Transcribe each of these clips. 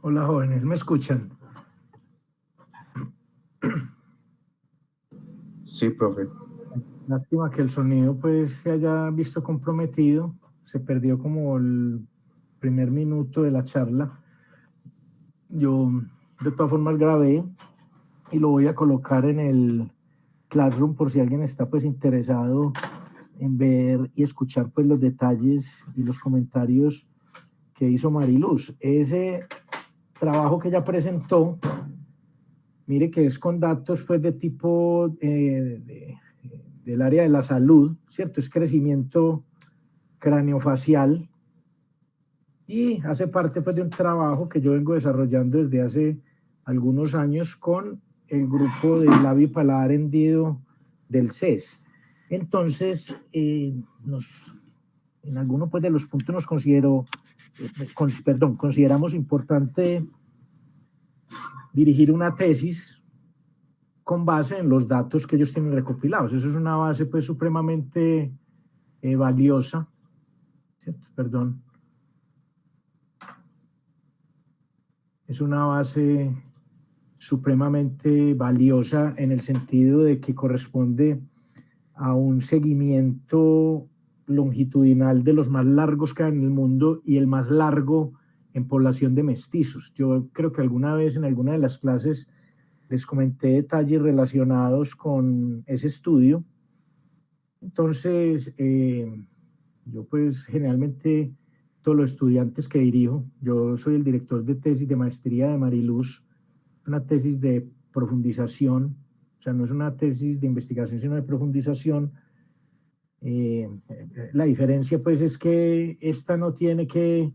Hola jóvenes, ¿me escuchan? Sí, profe. Lástima que el sonido pues se haya visto comprometido, se perdió como el primer minuto de la charla. Yo de todas formas grabé y lo voy a colocar en el Classroom por si alguien está pues interesado en ver y escuchar pues los detalles y los comentarios que hizo Mariluz. Ese trabajo que ella presentó, mire que es con datos pues de tipo del área de la salud, ¿cierto? Es crecimiento craneofacial y hace parte pues de un trabajo que yo vengo desarrollando desde hace algunos años con el grupo de labio y paladar hendido del CES. Entonces, en alguno pues de los puntos nos consideramos importante dirigir una tesis con base en los datos que ellos tienen recopilados. Eso es una base pues supremamente valiosa, ¿cierto? Perdón. Es una base supremamente valiosa en el sentido de que corresponde a un seguimiento longitudinal de los más largos que hay en el mundo y el más largo en población de mestizos. Yo creo que alguna vez en alguna de las clases les comenté detalles relacionados con ese estudio. Entonces, yo pues generalmente todos los estudiantes que dirijo, yo soy el director de tesis de maestría de Mariluz, una tesis de profundización, o sea, no es una tesis de investigación, sino de profundización. La diferencia pues es que esta no tiene que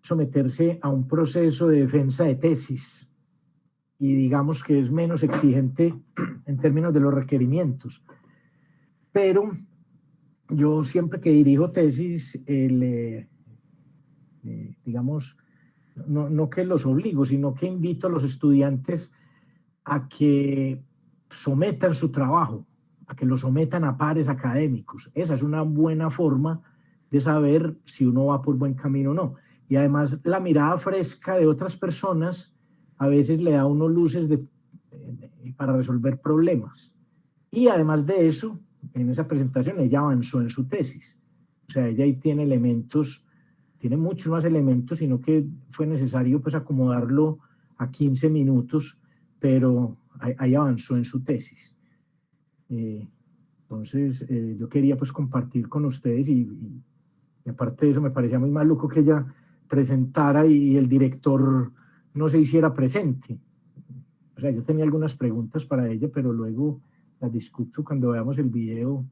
someterse a un proceso de defensa de tesis y digamos que es menos exigente en términos de los requerimientos. Pero yo siempre que dirijo tesis, digamos, no que los obligo, sino que invito a los estudiantes a que sometan su trabajo, a que lo sometan a pares académicos. Esa es una buena forma de saber si uno va por buen camino o no. Y además la mirada fresca de otras personas a veces le da a uno luces para resolver problemas. Y además de eso, en esa presentación ella avanzó en su tesis. O sea, ella ahí tiene elementos, tiene muchos más elementos, sino que fue necesario pues acomodarlo a 15 minutos, pero ahí avanzó en su tesis. Entonces, yo quería pues compartir con ustedes y aparte de eso me parecía muy maluco que ella presentara y el director no se hiciera presente. O sea, yo tenía algunas preguntas para ella, pero luego las discuto cuando veamos el video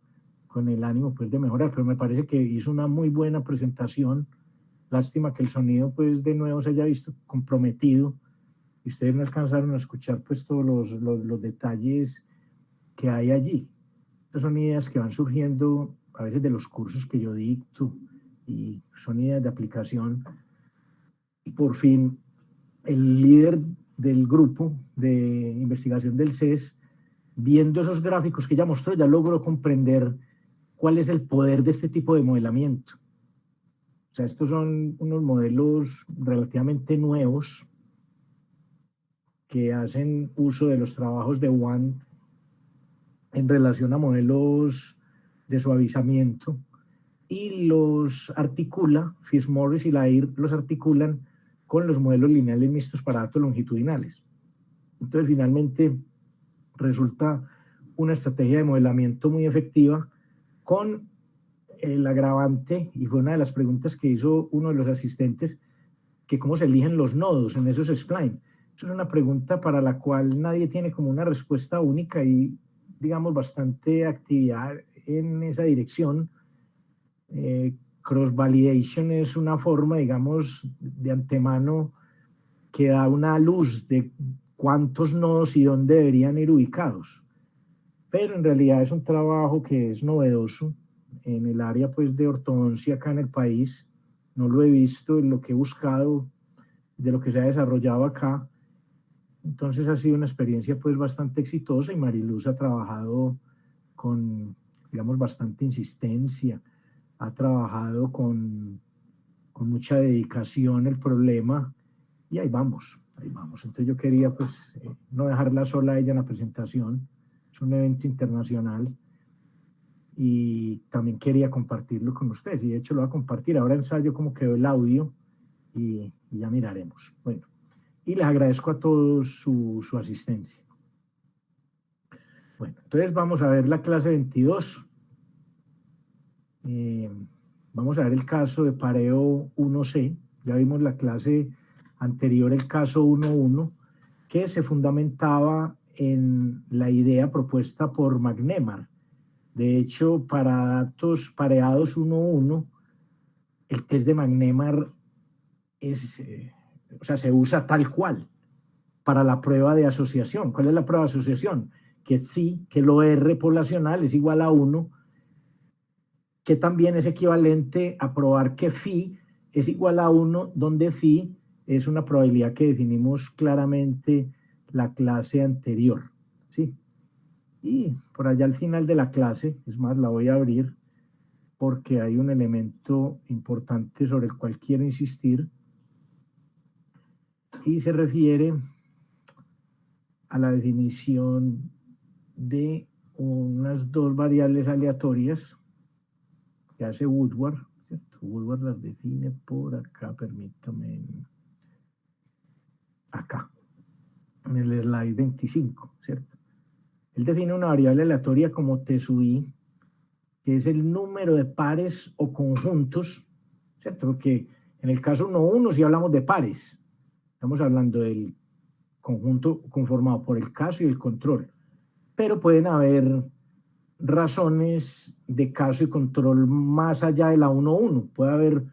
con el ánimo pues de mejorar, pero me parece que hizo una muy buena presentación. Lástima que el sonido pues de nuevo se haya visto comprometido y ustedes no alcanzaron a escuchar pues todos los detalles que hay allí. Estas son ideas que van surgiendo a veces de los cursos que yo dicto y son ideas de aplicación. Y por fin, el líder del grupo de investigación del CES, viendo esos gráficos que ya mostró, ya logró comprender cuál es el poder de este tipo de modelamiento. O sea, estos son unos modelos relativamente nuevos que hacen uso de los trabajos de WAND en relación a modelos de suavizamiento y los articula, Fitzmaurice y Lair los articulan con los modelos lineales mixtos para datos longitudinales. Entonces, finalmente, resulta una estrategia de modelamiento muy efectiva con el agravante, y fue una de las preguntas que hizo uno de los asistentes, que cómo se eligen los nodos en esos spline. Eso es una pregunta para la cual nadie tiene como una respuesta única y, digamos, bastante actividad en esa dirección. Cross-validation es una forma, digamos, de antemano que da una luz de cuántos nodos y dónde deberían ir ubicados. Pero en realidad es un trabajo que es novedoso en el área pues de ortodoncia acá en el país. No lo he visto en lo que he buscado de lo que se ha desarrollado acá. Entonces ha sido una experiencia pues bastante exitosa y Mariluz ha trabajado con, digamos, bastante insistencia, ha trabajado con mucha dedicación el problema Y ahí vamos, ahí vamos. Entonces yo quería pues no dejarla sola a ella en la presentación. Es un evento internacional y también quería compartirlo con ustedes. Y de hecho lo voy a compartir. Ahora ensayo cómo quedó el audio y ya miraremos. Bueno, y les agradezco a todos su asistencia. Bueno, entonces vamos a ver la clase 22. Vamos a ver el caso de pareo 1C. Ya vimos la clase anterior, el caso 1.1, que se fundamentaba en la idea propuesta por McNemar. De hecho, para datos pareados 1.1, el test de McNemar es, o sea, se usa tal cual para la prueba de asociación. ¿Cuál es la prueba de asociación? Que sí, que lo R poblacional es igual a 1, que también es equivalente a probar que phi es igual a 1, donde phi es una probabilidad que definimos claramente la clase anterior, ¿sí? Y por allá al final de la clase, es más, la voy a abrir porque hay un elemento importante sobre el cual quiero insistir y se refiere a la definición de unas dos variables aleatorias que hace Woodward, ¿cierto? Woodward las define por acá, permítame, acá, en el slide 25, ¿cierto? Él define una variable aleatoria como T sub I, que es el número de pares o conjuntos, ¿cierto? Porque en el caso 1.1 sí hablamos de pares, estamos hablando del conjunto conformado por el caso y el control, pero pueden haber razones de caso y control más allá de la 1.1. Puede haber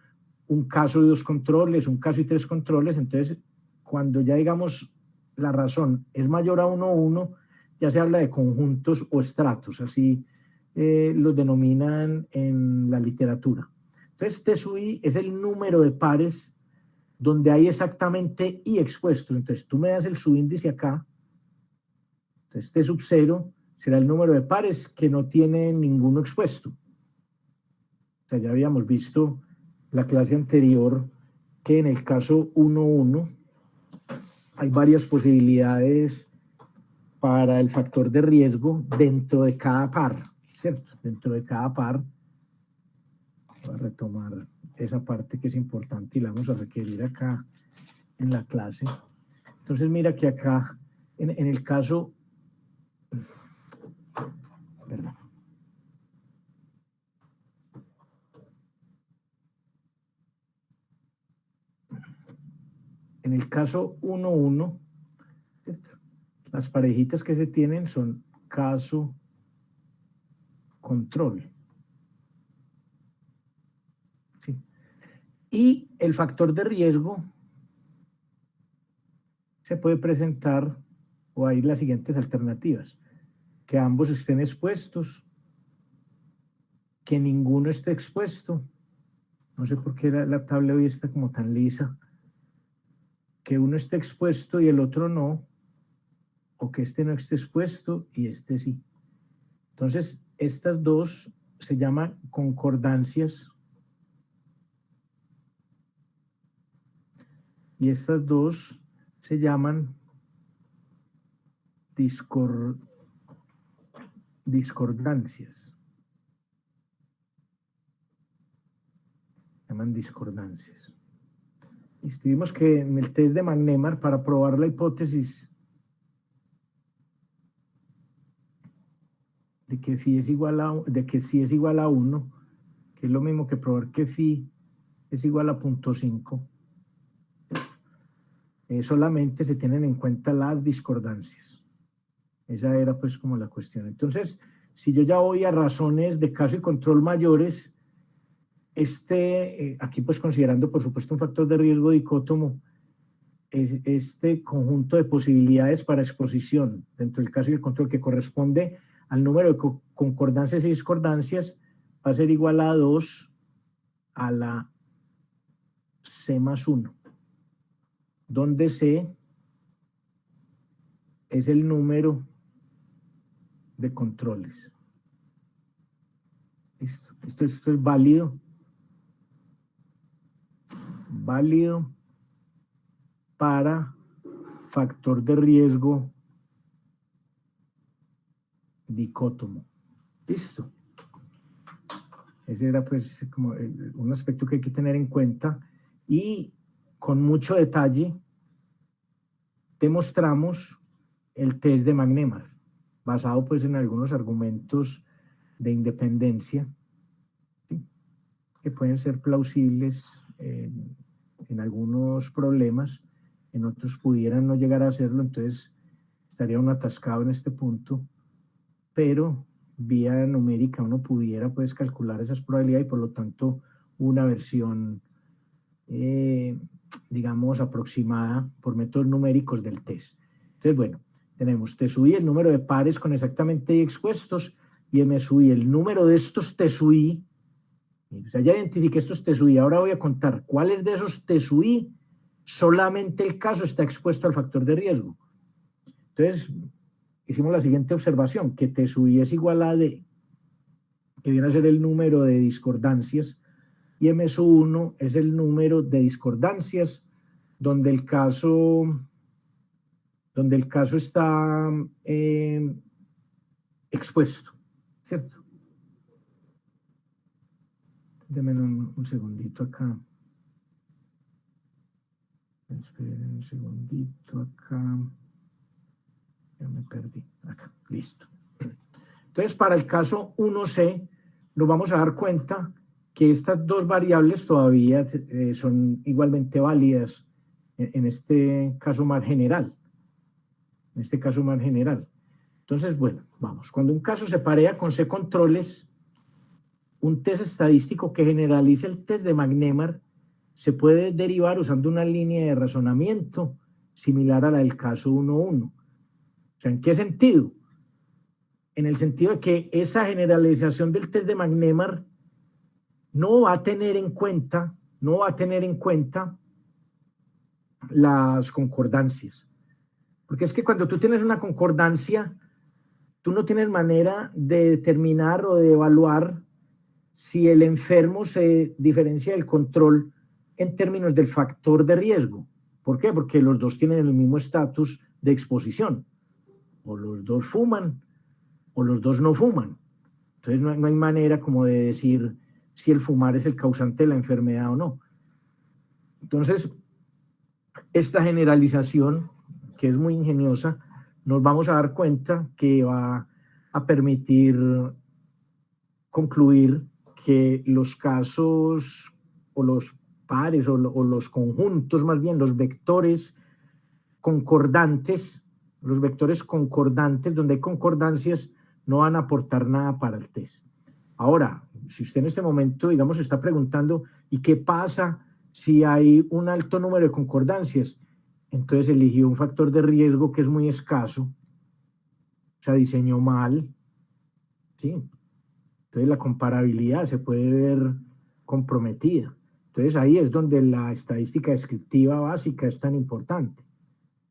un caso y dos controles, un caso y tres controles. Entonces, cuando ya digamos la razón es mayor a 1.1, ya se habla de conjuntos o estratos, así los denominan en la literatura. Entonces, T sub I es el número de pares donde hay exactamente I expuesto. Entonces, tú me das el subíndice acá, entonces T sub 0 será el número de pares que no tiene ninguno expuesto. O sea, ya habíamos visto la clase anterior que en el caso 1.1 hay varias posibilidades para el factor de riesgo dentro de cada par, ¿cierto? Dentro de cada par. Voy a retomar esa parte que es importante y la vamos a requerir acá en la clase. Entonces mira que acá en el caso... Perdón. En el caso 1.1, las parejitas que se tienen son caso, control. ¿Sí? Y el factor de riesgo se puede presentar, o hay las siguientes alternativas: que ambos estén expuestos, que ninguno esté expuesto, no sé por qué la tabla hoy está como tan lisa, que uno esté expuesto y el otro no, o que este no esté expuesto y este sí. Entonces, estas dos se llaman concordancias y estas dos se llaman discordancias. Se llaman discordancias. Y vimos que en el test de McNemar, para probar la hipótesis de que phi es igual a, de que sí es igual a 1, que es lo mismo que probar que phi es igual a 0.5, solamente se tienen en cuenta las discordancias. Esa era pues como la cuestión. Entonces, si yo ya voy a razones de caso y control mayores, aquí pues considerando por supuesto un factor de riesgo dicótomo, este conjunto de posibilidades para exposición dentro del caso y el control que corresponde al número de concordancias y discordancias va a ser igual a 2 a la C más 1, donde C es el número de controles. Listo. Esto es válido. Válido. para factor de riesgo dicótomo. Listo. Ese era pues como un aspecto que hay que tener en cuenta, y con mucho detalle demostramos el test de McNemar, basado pues en algunos argumentos de independencia, ¿sí?, que pueden ser plausibles en algunos problemas, en otros pudieran no llegar a hacerlo, entonces estaría uno atascado en este punto, pero vía numérica uno pudiera pues calcular esas probabilidades y por lo tanto una versión digamos aproximada por métodos numéricos del test. Entonces bueno, tenemos T sub i, el número de pares con exactamente y expuestos, y M sub i, el número de estos T sub i. O sea, ya identifiqué estos T sub i, ahora voy a contar cuáles de esos T sub i solamente el caso está expuesto al factor de riesgo. Entonces hicimos la siguiente observación, que T sub i es igual a D, que viene a ser el número de discordancias, y M sub 1 es el número de discordancias donde el caso está expuesto, ¿cierto? Denme un segundito acá. Esperen un segundito acá. Ya me perdí. Acá, listo. Entonces, para el caso 1C, nos vamos a dar cuenta que estas dos variables todavía son igualmente válidas en este caso más general. En este caso más general. Entonces, bueno, vamos. Cuando un caso se parea con C controles, un test estadístico que generaliza el test de McNemar se puede derivar usando una línea de razonamiento similar a la del caso 1.1. O sea, ¿en qué sentido? En el sentido de que esa generalización del test de McNemar no va a tener en cuenta las concordancias. Porque es que cuando tú tienes una concordancia, tú no tienes manera de determinar o de evaluar si el enfermo se diferencia del control en términos del factor de riesgo. ¿Por qué? Porque los dos tienen el mismo estatus de exposición. O los dos fuman o los dos no fuman. Entonces no hay manera como de decir si el fumar es el causante de la enfermedad o no. Entonces, esta generalización, que es muy ingeniosa, nos vamos a dar cuenta que va a permitir concluir que los casos o los pares o los conjuntos, más bien los vectores concordantes, donde hay concordancias, no van a aportar nada para el test. Ahora, si usted en este momento, digamos, se está preguntando, ¿y qué pasa si hay un alto número de concordancias? Entonces eligió un factor de riesgo que es muy escaso, o sea, diseñó mal, ¿sí? Entonces la comparabilidad se puede ver comprometida. Entonces ahí es donde la estadística descriptiva básica es tan importante.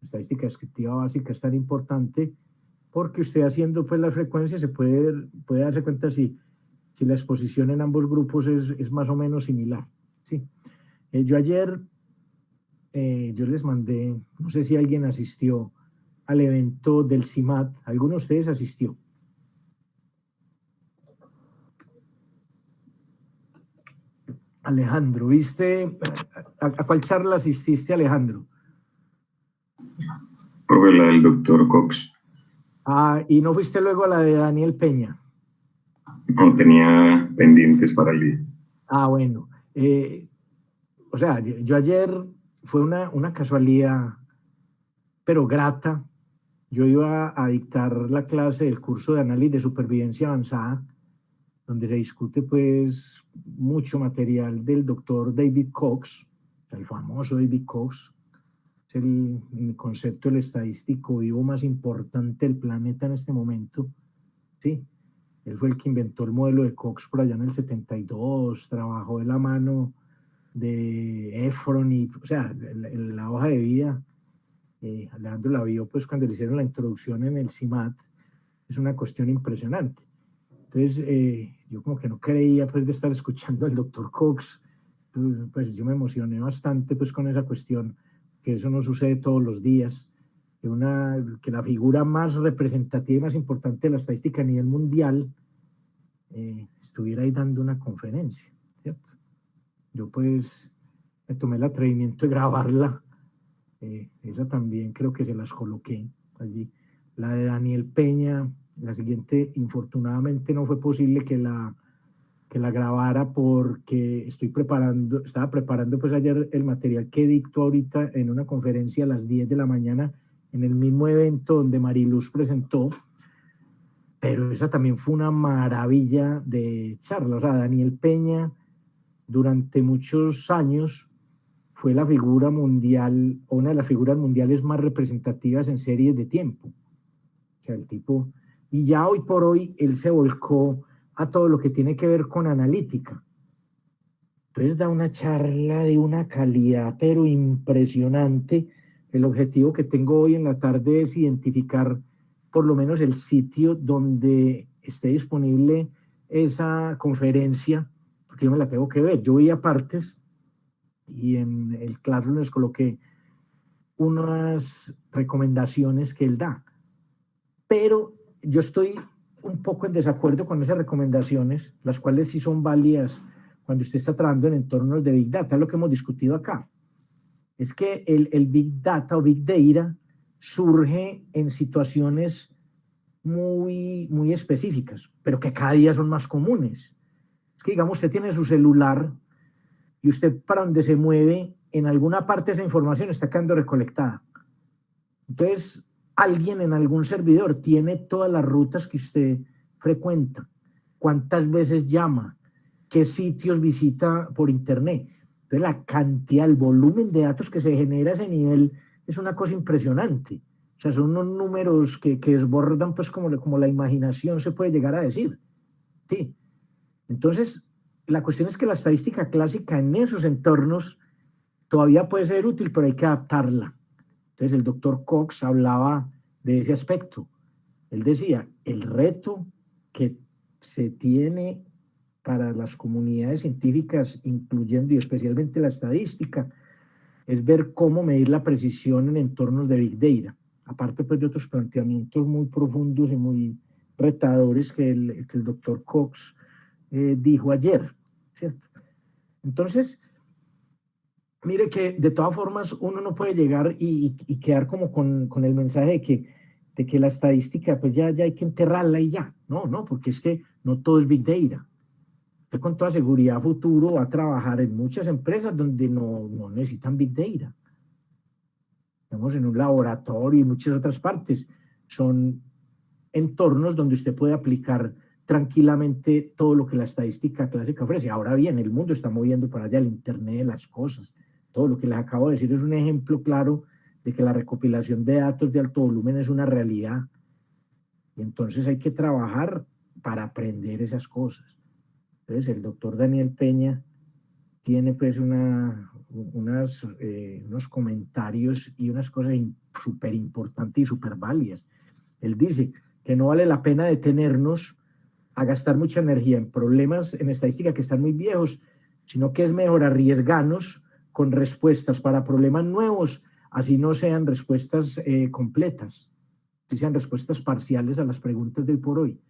La estadística descriptiva básica es tan importante porque usted haciendo pues las frecuencias se puede darse cuenta si la exposición en ambos grupos es más o menos similar. ¿Sí? Yo ayer, yo les mandé, no sé si alguien asistió al evento del CIMAT, ¿alguno de ustedes asistió? Alejandro, ¿viste? ¿A cuál charla asististe, Alejandro? Profe, la del doctor Cox. Ah, ¿y no fuiste luego a la de Daniel Peña? No, tenía pendientes para el día. Ah, bueno. O sea, yo ayer fue una casualidad, pero grata. Yo iba a dictar la clase del curso de análisis de supervivencia avanzada, donde se discute pues mucho material del doctor David Cox, el famoso David Cox. Es el concepto del estadístico vivo más importante del planeta en este momento, ¿sí? Él fue el que inventó el modelo de Cox por allá en el 72, trabajó de la mano de Efron y, o sea, la hoja de vida, Alejandro la vio pues cuando le hicieron la introducción en el CIMAT, es una cuestión impresionante. Entonces, yo como que no creía pues de estar escuchando al doctor Cox, pues yo me emocioné bastante pues con esa cuestión, porque eso no sucede todos los días, que la figura más representativa y más importante de la estadística a nivel mundial estuviera ahí dando una conferencia, ¿cierto? Yo pues me tomé el atrevimiento de grabarla, esa también creo que se las coloqué allí. La de Daniel Peña, la siguiente, infortunadamente no fue posible que la grabara porque estaba preparando pues ayer el material que dicto ahorita en una conferencia a las 10 de la mañana en el mismo evento donde Mariluz presentó, pero esa también fue una maravilla de charla. O sea, Daniel Peña durante muchos años fue la figura mundial, o una de las figuras mundiales más representativas en series de tiempo. O sea, el tipo, y ya hoy por hoy él se volcó a todo lo que tiene que ver con analítica. Entonces da una charla de una calidad pero impresionante. El objetivo que tengo hoy en la tarde es identificar por lo menos el sitio donde esté disponible esa conferencia, porque yo me la tengo que ver. Yo vi a partes y en el Classroom les coloqué unas recomendaciones que él da, pero yo estoy un poco en desacuerdo con esas recomendaciones, las cuales sí son válidas cuando usted está trabajando en entornos de Big Data. Es lo que hemos discutido acá. Es que el Big Data o Big Data surge en situaciones muy, muy específicas, pero que cada día son más comunes. Es que, digamos, usted tiene su celular y usted para donde se mueve, en alguna parte esa información está quedando recolectada. Entonces, alguien en algún servidor tiene todas las rutas que usted frecuenta, cuántas veces llama, qué sitios visita por internet. Entonces, la cantidad, el volumen de datos que se genera a ese nivel es una cosa impresionante. O sea, son unos números que desbordan, pues, como la imaginación se puede llegar a decir. Sí. Entonces, la cuestión es que la estadística clásica en esos entornos todavía puede ser útil, pero hay que adaptarla. Entonces, el doctor Cox hablaba de ese aspecto. Él decía, el reto que se tiene para las comunidades científicas, incluyendo y especialmente la estadística, es ver cómo medir la precisión en entornos de Big Data, aparte pues de otros planteamientos muy profundos y muy retadores que el doctor Cox dijo ayer, ¿cierto? Entonces, mire que de todas formas uno no puede llegar y quedar como con el mensaje de que la estadística pues ya hay que enterrarla y ya. No, porque es que no todo es Big Data. Usted con toda seguridad futuro va a trabajar en muchas empresas donde no necesitan Big Data. Estamos en un laboratorio y muchas otras partes. Son entornos donde usted puede aplicar tranquilamente todo lo que la estadística clásica ofrece. Ahora bien, el mundo está moviendo para allá, el Internet de las cosas. Todo lo que les acabo de decir es un ejemplo claro de que la recopilación de datos de alto volumen es una realidad. Y entonces hay que trabajar para aprender esas cosas. Entonces, el doctor Daniel Peña tiene pues unos comentarios y unas cosas súper importantes y súper válidas. Él dice que no vale la pena detenernos a gastar mucha energía en problemas en estadística que están muy viejos, sino que es mejor arriesgarnos con respuestas para problemas nuevos, así no sean respuestas completas, si sean respuestas parciales a las preguntas de hoy por hoy.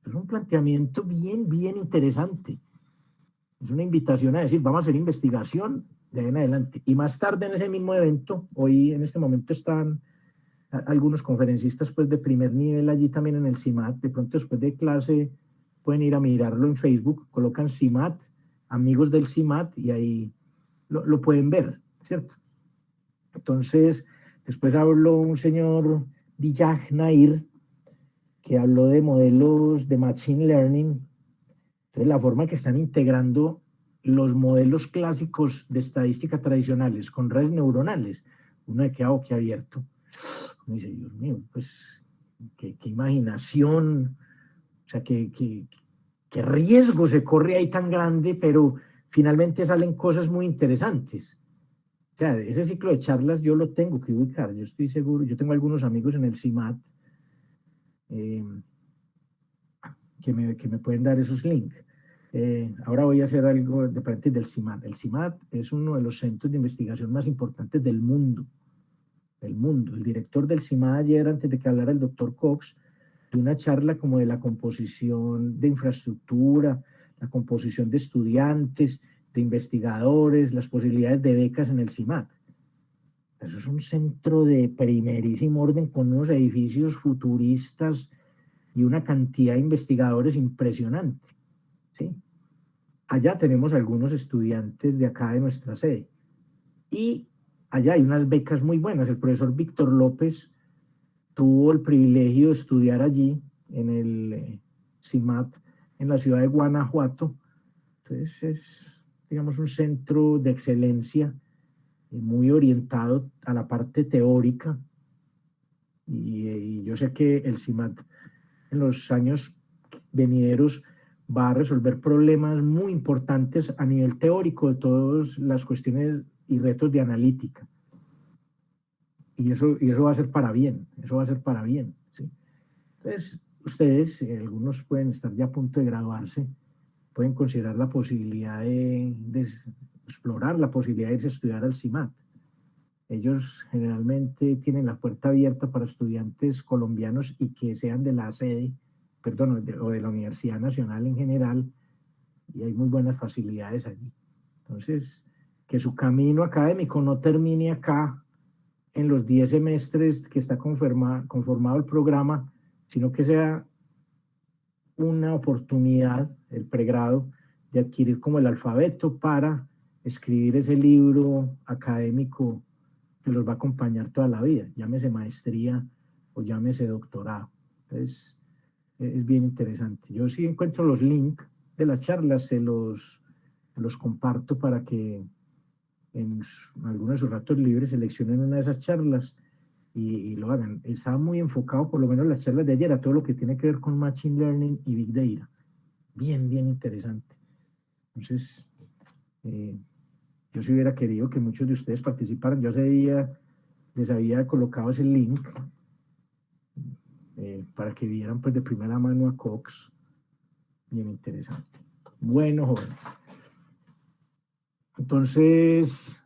Es un planteamiento bien, bien interesante. Es una invitación a decir, vamos a hacer investigación de ahí en adelante. Y más tarde en ese mismo evento, hoy en este momento están algunos conferencistas pues de primer nivel allí también en el CIMAT. De pronto después de clase pueden ir a mirarlo en Facebook, colocan CIMAT, amigos del CIMAT, y ahí lo pueden ver, ¿cierto? Entonces, después habló un señor Vijay Nair, que habló de modelos de Machine Learning. Entonces, la forma que están integrando los modelos clásicos de estadística tradicionales con redes neuronales, uno de queda boquiabierto. Uno dice, Dios mío, pues, qué imaginación, o sea, qué riesgo se corre ahí tan grande, pero finalmente salen cosas muy interesantes. O sea, ese ciclo de charlas yo lo tengo que ubicar, yo estoy seguro, yo tengo algunos amigos en el CIMAT que me pueden dar esos links. Ahora voy a hacer algo de paréntesis del CIMAD. El CIMAD es uno de los centros de investigación más importantes del mundo. Del mundo. El director del CIMAD ayer, antes de que hablara el doctor Cox, de una charla como de la composición de infraestructura, la composición de estudiantes, de investigadores, las posibilidades de becas en el CIMAD. Eso es un centro de primerísimo orden con unos edificios futuristas y una cantidad de investigadores impresionante, ¿sí? Allá tenemos algunos estudiantes de acá de nuestra sede y allá hay unas becas muy buenas. El profesor Víctor López tuvo el privilegio de estudiar allí en el CIMAD en la ciudad de Guanajuato. Entonces es, digamos, un centro de excelencia muy orientado a la parte teórica y yo sé que el CIMAD en los años venideros va a resolver problemas muy importantes a nivel teórico de todas las cuestiones y retos de analítica. Y eso va a ser para bien, eso va a ser para bien, ¿sí? Entonces, ustedes, algunos pueden estar ya a punto de graduarse, pueden considerar la posibilidad de explorar la posibilidad de irse a estudiar al CIMAD. Ellos generalmente tienen la puerta abierta para estudiantes colombianos y que sean de la sede, perdón, o de la Universidad Nacional en general, y hay muy buenas facilidades allí. Entonces, que su camino académico no termine acá en los 10 semestres que está conformado el programa, sino que sea una oportunidad, el pregrado, de adquirir como el alfabeto para escribir ese libro académico que los va a acompañar toda la vida, llámese maestría o llámese doctorado. Entonces, es bien interesante. Yo sí encuentro los links de las charlas, se los comparto para que en algunos de sus ratos libres seleccionen una de esas charlas y lo hagan. Está muy enfocado, por lo menos las charlas de ayer, a todo lo que tiene que ver con Machine Learning y Big Data. Bien, bien interesante. Entonces, yo sí hubiera querido que muchos de ustedes participaran. Yo ese día les había colocado ese link para que vieran pues de primera mano a Cox. Bien interesante. Bueno, jóvenes. Entonces,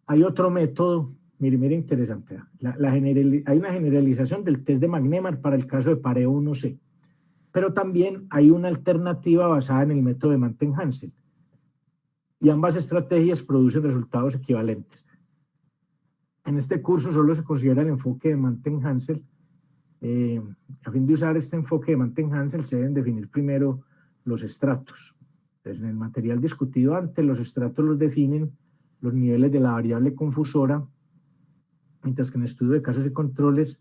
hay otro método, mire interesante. Hay una generalización del test de McNemar para el caso de Pareo 1C, pero también hay una alternativa basada en el método de Mantel-Hansel. Y ambas estrategias producen resultados equivalentes. En este curso solo se considera el enfoque de Mantel-Hansel. A fin de usar este enfoque de Mantel-Hansel se deben definir primero los estratos. Entonces, en el material discutido antes, los estratos los definen los niveles de la variable confusora, mientras que en el estudio de casos y controles,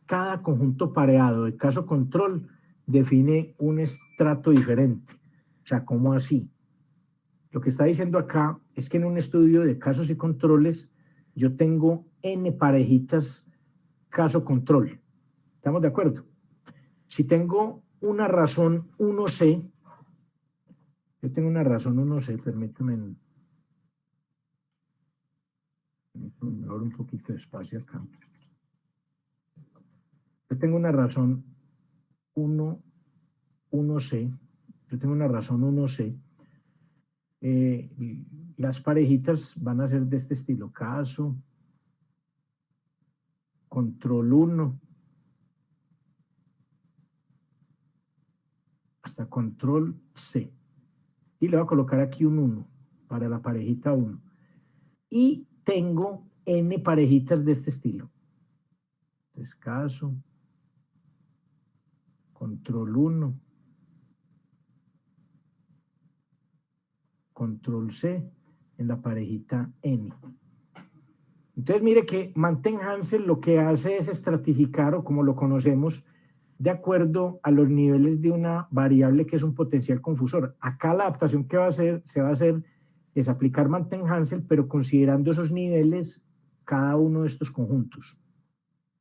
cada conjunto pareado de caso control define un estrato diferente. O sea, ¿cómo así? Lo que está diciendo acá es que en un estudio de casos y controles yo tengo n parejitas caso control. ¿Estamos de acuerdo? Si tengo una razón 1C, yo tengo una razón 1C, permítame abro un poquito de espacio acá. Yo tengo una razón 1C, yo tengo una razón 1C. Las parejitas van a ser de este estilo: caso, control 1, hasta control C. Y le voy a colocar aquí un 1 para la parejita 1. Y tengo n parejitas de este estilo. Entonces, caso, control 1, control C en la parejita n. Entonces, mire que Mantel-Hansel lo que hace es estratificar, o como lo conocemos, de acuerdo a los niveles de una variable que es un potencial confusor. Acá la adaptación que se va a hacer es aplicar Mantel-Hansel, pero considerando esos niveles, cada uno de estos conjuntos.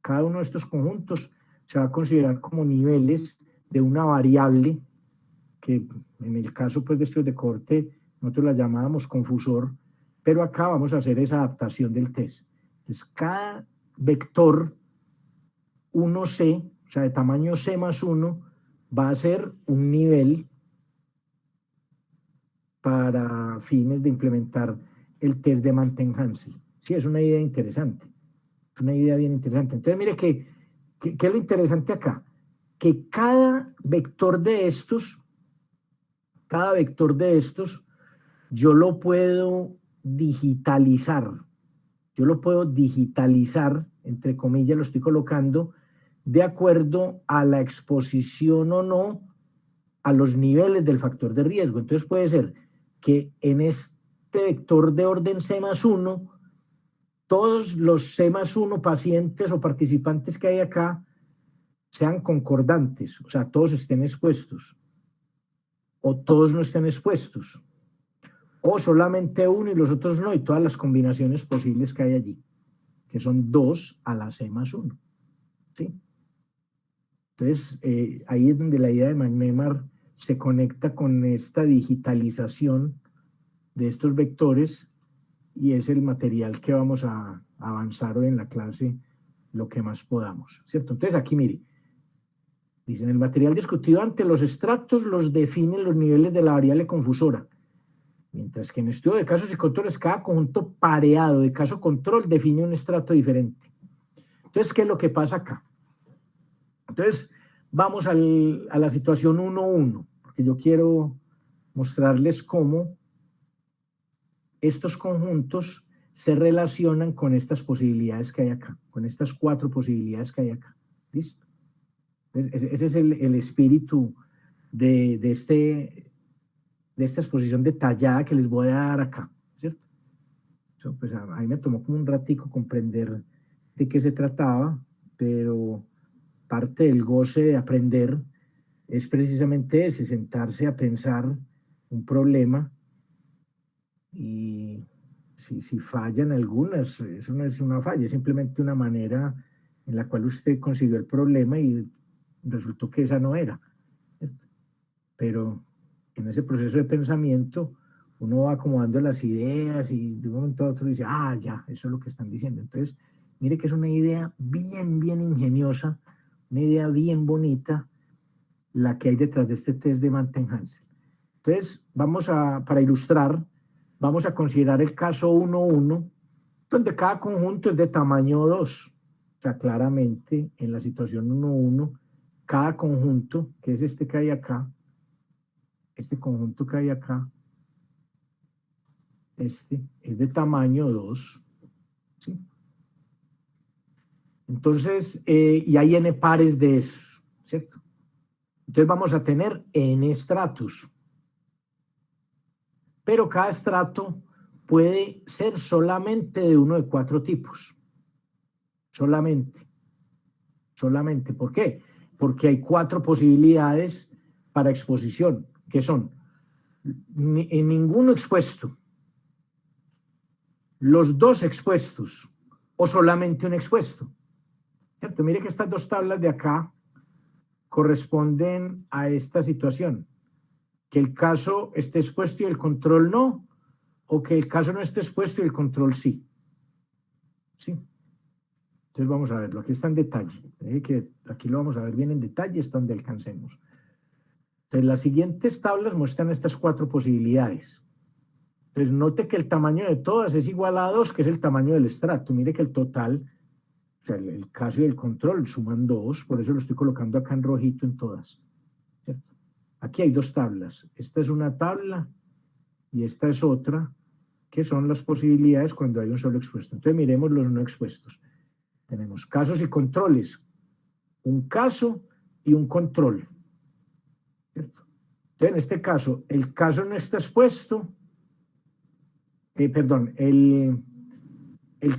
Cada uno de estos conjuntos se va a considerar como niveles de una variable que en el caso pues, de estos de corte nosotros la llamábamos confusor, pero acá vamos a hacer esa adaptación del test. Entonces, cada vector 1C, o sea, de tamaño C más 1, va a ser un nivel para fines de implementar el test de Mantel-Hansel. Sí, es una idea interesante, es una idea bien interesante. Entonces, mire ¿qué es lo interesante acá? Que cada vector de estos, yo lo puedo digitalizar. Yo lo puedo digitalizar, entre comillas, lo estoy colocando, de acuerdo a la exposición o no a los niveles del factor de riesgo. Entonces puede ser que en este vector de orden C+1, todos los C+1 pacientes o participantes que hay acá sean concordantes, o sea, todos estén expuestos, o todos no estén expuestos, o solamente uno y los otros no, y todas las combinaciones posibles que hay allí, que son 2 a la C+1. ¿Sí? Entonces, ahí es donde la idea de McNemar se conecta con esta digitalización de estos vectores y es el material que vamos a avanzar hoy en la clase lo que más podamos, ¿cierto? Entonces, aquí mire, dicen, el material discutido ante los estratos los definen los niveles de la variable confusora, mientras que en estudio de casos y controles, cada conjunto pareado de caso control define un estrato diferente. Entonces, ¿qué es lo que pasa acá? Entonces, vamos a la situación 1.1, porque yo quiero mostrarles cómo estos conjuntos se relacionan con estas posibilidades que hay acá, con estas 4 posibilidades que hay acá. ¿Listo? Ese es el espíritu de esta exposición detallada que les voy a dar acá, ¿cierto? Pues a mí me tomó como un ratico comprender de qué se trataba, pero parte del goce de aprender es precisamente ese, sentarse a pensar un problema y si fallan algunas, eso no es una falla, es simplemente una manera en la cual usted consiguió el problema y resultó que esa no era. ¿Cierto? Pero en ese proceso de pensamiento uno va acomodando las ideas y de un momento a otro dice, ah, ya, eso es lo que están diciendo. Entonces, mire que es una idea bien, bien ingeniosa, una idea bien bonita, la que hay detrás de este test de Mantel-Hansel. Entonces, para ilustrar, vamos a considerar el caso 1.1, donde cada conjunto es de tamaño 2. O sea, claramente, en la situación 1.1, cada conjunto, que es este que hay acá, este conjunto que hay acá, este es de tamaño 2, ¿sí? Entonces, y hay n pares de esos, ¿cierto? Entonces vamos a tener n estratos. Pero cada estrato puede ser solamente de uno de 4 tipos. Solamente. ¿Por qué? Porque hay 4 posibilidades para exposición, que son en ninguno expuesto, los 2 expuestos o solamente un expuesto. ¿Cierto? Mire que estas 2 tablas de acá corresponden a esta situación, que el caso esté expuesto y el control no, o que el caso no esté expuesto y el control sí. ¿Sí? Entonces vamos a verlo, aquí está en detalle, que aquí lo vamos a ver bien en detalle hasta donde alcancemos. Entonces las siguientes tablas muestran estas 4 posibilidades. Entonces note que el tamaño de todas es igual a 2, que es el tamaño del estrato. Mire que el total, o sea, el caso y el control suman 2, por eso lo estoy colocando acá en rojito en todas. ¿Cierto? Aquí hay 2 tablas, esta es una tabla y esta es otra, que son las posibilidades cuando hay un solo expuesto. Entonces miremos los no expuestos. Tenemos casos y controles, un caso y un control. ¿Cierto? Entonces, en este caso, el caso no está expuesto, el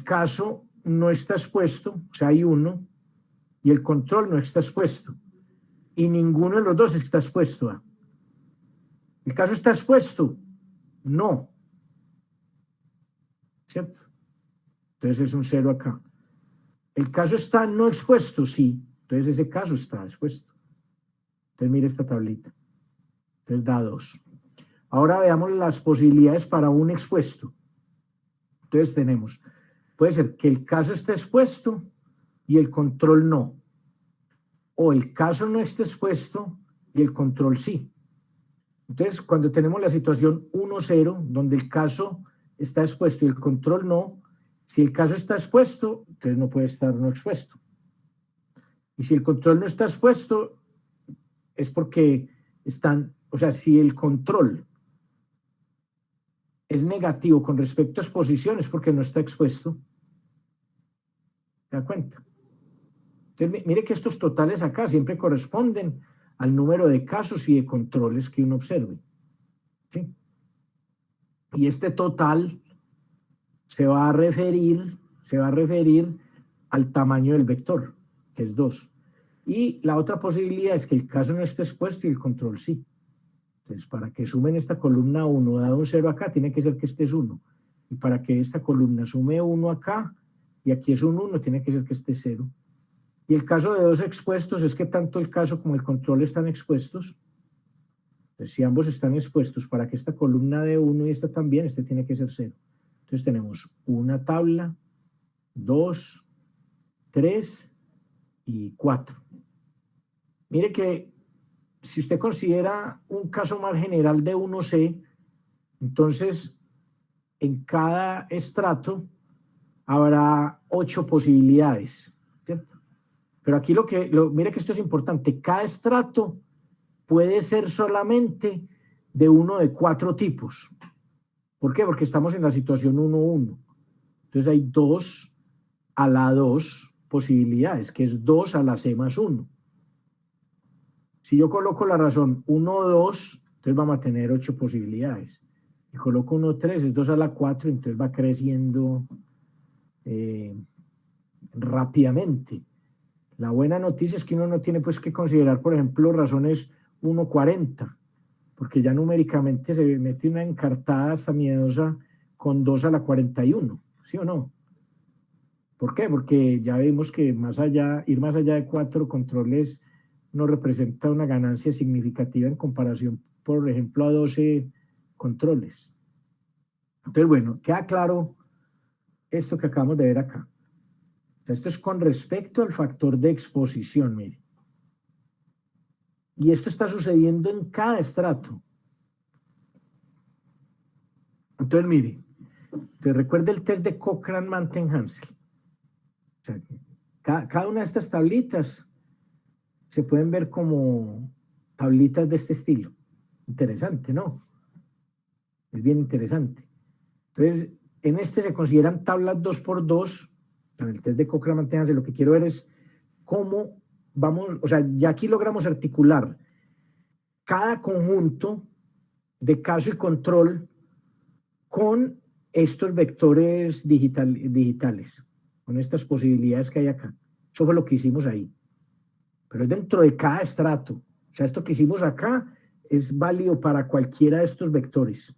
caso no está expuesto, o sea, hay uno, y el control no está expuesto. Y ninguno de los 2 está expuesto. ¿El caso está expuesto? No. ¿Cierto? Entonces es un 0 acá. ¿El caso está no expuesto? Sí. Entonces ese caso está expuesto. Entonces mire esta tablita. Entonces da 2. Ahora veamos las posibilidades para un expuesto. Entonces tenemos, puede ser que el caso esté expuesto y el control no. O el caso no esté expuesto y el control sí. Entonces, cuando tenemos la situación 1-0, donde el caso está expuesto y el control no, si el caso está expuesto, entonces no puede estar no expuesto. Y si el control no está expuesto, es porque están, o sea, si el control es negativo con respecto a exposición, es porque no está expuesto. ¿Se da cuenta? Entonces, mire que estos totales acá siempre corresponden al número de casos y de controles que uno observe. ¿Sí? Y este total se va a referir al tamaño del vector, que es 2. Y la otra posibilidad es que el caso no esté expuesto y el control sí. Entonces, para que sumen esta columna 1, dado un 0 acá, tiene que ser que este es 1. Y para que esta columna sume 1 acá, y aquí es un 1, tiene que ser que esté 0. Y el caso de 2 expuestos es que tanto el caso como el control están expuestos. Entonces, si ambos están expuestos para que esta columna de 1 y esta también, este tiene que ser 0. Entonces tenemos una tabla, 2, 3 y 4. Mire que si usted considera un caso más general de 1C, entonces en cada estrato habrá 8 posibilidades, ¿cierto? Pero aquí mire que esto es importante, cada estrato puede ser solamente de uno de 4 tipos. ¿Por qué? Porque estamos en la situación 1-1. Entonces hay 2 a la 2 posibilidades, que es 2 a la C más 1. Si yo coloco la razón 1-2, entonces vamos a tener 8 posibilidades. Si coloco 1-3, es 2 a la 4, entonces va creciendo rápidamente. La buena noticia es que uno no tiene pues que considerar, por ejemplo, razones 1-40, porque ya numéricamente se mete una encartada hasta miedosa con 2 a la 41, ¿sí o no? ¿Por qué? Porque ya vemos que ir más allá de 4 controles no representa una ganancia significativa en comparación, por ejemplo, a 12 controles. Entonces, bueno, queda claro esto que acabamos de ver acá. O sea, esto es con respecto al factor de exposición, mire. Y esto está sucediendo en cada estrato. Entonces, mire, te recuerda el test de Cochran-Manton-Hansel. O sea, cada una de estas tablitas se pueden ver como tablitas de este estilo. Interesante, ¿no? Es bien interesante. Entonces, en este se consideran tablas 2x2. En el test de Cochran-Manton-Hansel lo que quiero ver es cómo vamos, o sea, ya aquí logramos articular cada conjunto de caso y control con estos vectores digitales, con estas posibilidades que hay acá. Eso fue lo que hicimos ahí. Pero es dentro de cada estrato. O sea, esto que hicimos acá es válido para cualquiera de estos vectores.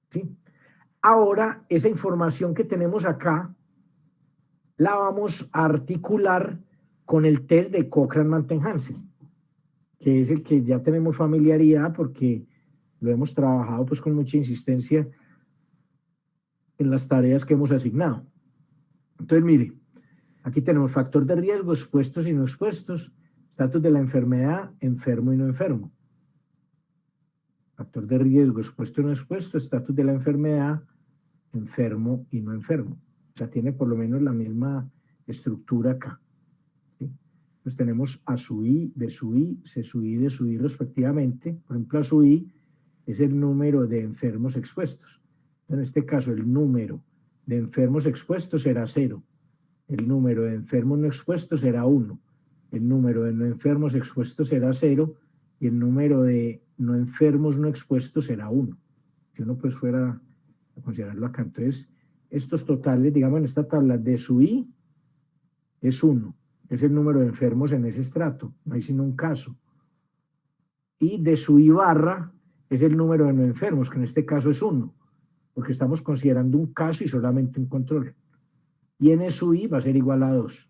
¿Sí? Ahora, esa información que tenemos acá la vamos a articular con el test de Cochran-Manton-Hansel, que es el que ya tenemos familiaridad porque lo hemos trabajado pues con mucha insistencia en las tareas que hemos asignado. Entonces, mire, aquí tenemos factor de riesgo, expuestos y no expuestos, estatus de la enfermedad, enfermo y no enfermo. Factor de riesgo, expuesto y no expuesto, estatus de la enfermedad, enfermo y no enfermo. O sea, tiene por lo menos la misma estructura acá. ¿Sí? Pues tenemos A sub I, B sub I, C sub I, D sub I respectivamente. Por ejemplo, A sub I es el número de enfermos expuestos. En este caso, el número de enfermos expuestos será 0. El número de enfermos no expuestos será 1. El número de no enfermos expuestos será 0. Y el número de no enfermos no expuestos será 1. Si uno pues fuera a considerarlo acá. Entonces, estos totales, digamos, en esta tabla de sub I es 1. Es el número de enfermos en ese estrato. No hay sino un caso. Y de sub I barra es el número de no enfermos, que en este caso es 1. Porque estamos considerando un caso y solamente un control. Y N sub I va a ser igual a 2.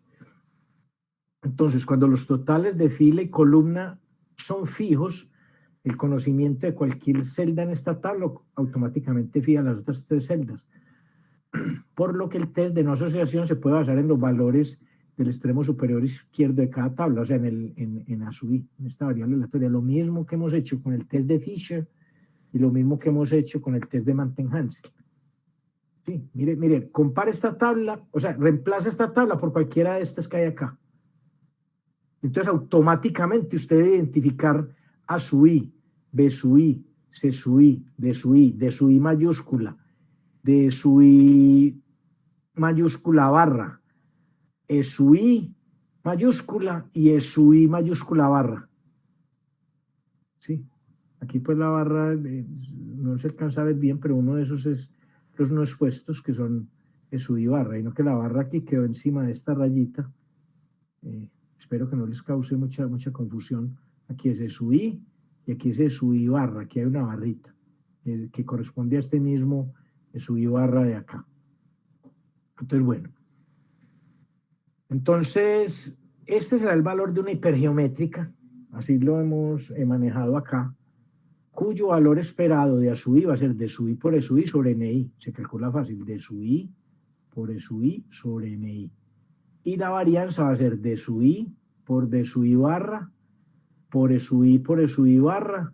Entonces, cuando los totales de fila y columna son fijos, el conocimiento de cualquier celda en esta tabla automáticamente fija las otras 3 celdas. Por lo que el test de no asociación se puede basar en los valores del extremo superior izquierdo de cada tabla, o sea, en A sub i, en esta variable aleatoria. Lo mismo que hemos hecho con el test de Fisher y lo mismo que hemos hecho con el test de Mantegn-Hansel. Sí, mire, compara esta tabla, o sea, reemplaza esta tabla por cualquiera de estas que hay acá. Entonces, automáticamente usted debe identificar A sub i, B sub i, C sub i, D sub i, D sub i mayúscula, D sub i mayúscula barra, E sub i mayúscula y E sub i mayúscula barra. Sí, aquí pues la barra no se alcanza a ver bien, pero uno de esos es los no expuestos que son E sub i barra, y no que la barra aquí quedó encima de esta rayita. Espero que no les cause mucha confusión. Aquí es E sub i y aquí es E sub i barra, aquí hay una barrita que corresponde a este mismo E sub i barra de acá. Entonces, bueno. Entonces, este será el valor de una hipergeométrica, así lo hemos manejado acá, cuyo valor esperado de A sub i va a ser D sub i por E sub i sobre NI. Se calcula fácil, D sub i por E sub i sobre NI. Y la varianza va a ser D sub i por D sub i barra por E sub i por E sub i barra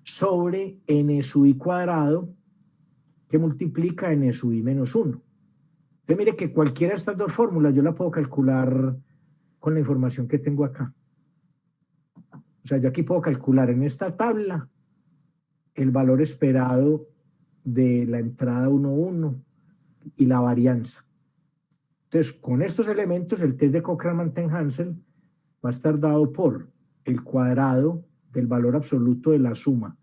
sobre N sub i cuadrado, que multiplica N sub i menos 1. Entonces mire que cualquiera de estas dos fórmulas yo la puedo calcular con la información que tengo acá. O sea, yo aquí puedo calcular en esta tabla el valor esperado de la entrada 1, 1 y la varianza. Entonces, con estos elementos, el test de Cochran-Mantegn-Hansel va a estar dado por el cuadrado del valor absoluto de la suma,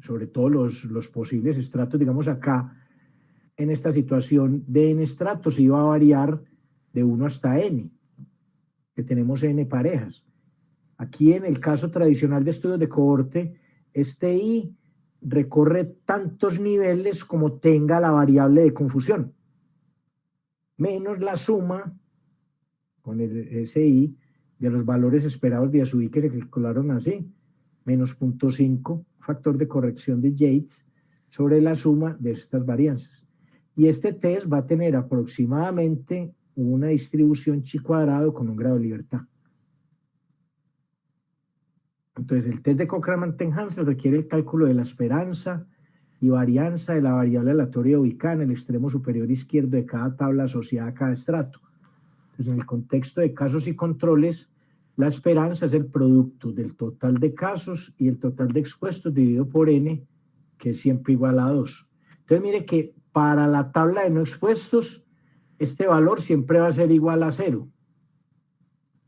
sobre todo los posibles estratos. Digamos acá, en esta situación de n estratos iba a variar de 1 hasta n, que tenemos n parejas. Aquí en el caso tradicional de estudios de cohorte, este i recorre tantos niveles como tenga la variable de confusión, menos la suma con el SI de los valores esperados de A sub i que se calcularon así, menos 0.5, factor de corrección de Yates, sobre la suma de estas varianzas. Y este test va a tener aproximadamente una distribución chi cuadrado con un grado de libertad. Entonces, el test de Cochran-Mantegn-Hansel requiere el cálculo de la esperanza y varianza de la variable aleatoria ubicada en el extremo superior izquierdo de cada tabla asociada a cada estrato. Entonces, en el contexto de casos y controles, la esperanza es el producto del total de casos y el total de expuestos dividido por n, que es siempre igual a 2. Entonces, mire que para la tabla de no expuestos, este valor siempre va a ser igual a 0.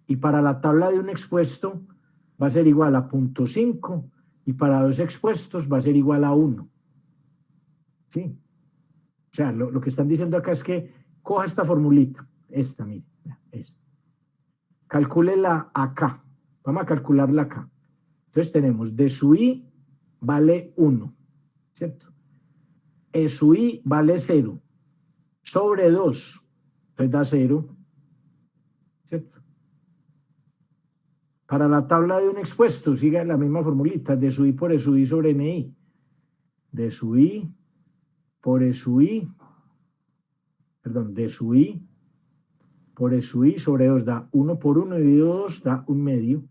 Y para la tabla de un expuesto, va a ser igual a 0.5 y para dos expuestos va a ser igual a 1. ¿Sí? O sea, lo que están diciendo acá es que coja esta formulita, esta, mire, esta. Calcúlela acá. Vamos a calcularla acá. Entonces tenemos D sub i vale 1, ¿cierto? E sub i vale 0 sobre 2, entonces da 0, ¿cierto? Para la tabla de un expuesto, siga la misma formulita, D sub i por E sub i sobre NI. D sub i por E sub i, perdón, D sub i por E sub i sobre 2 da 1 por 1 dividido 2 da 1 medio.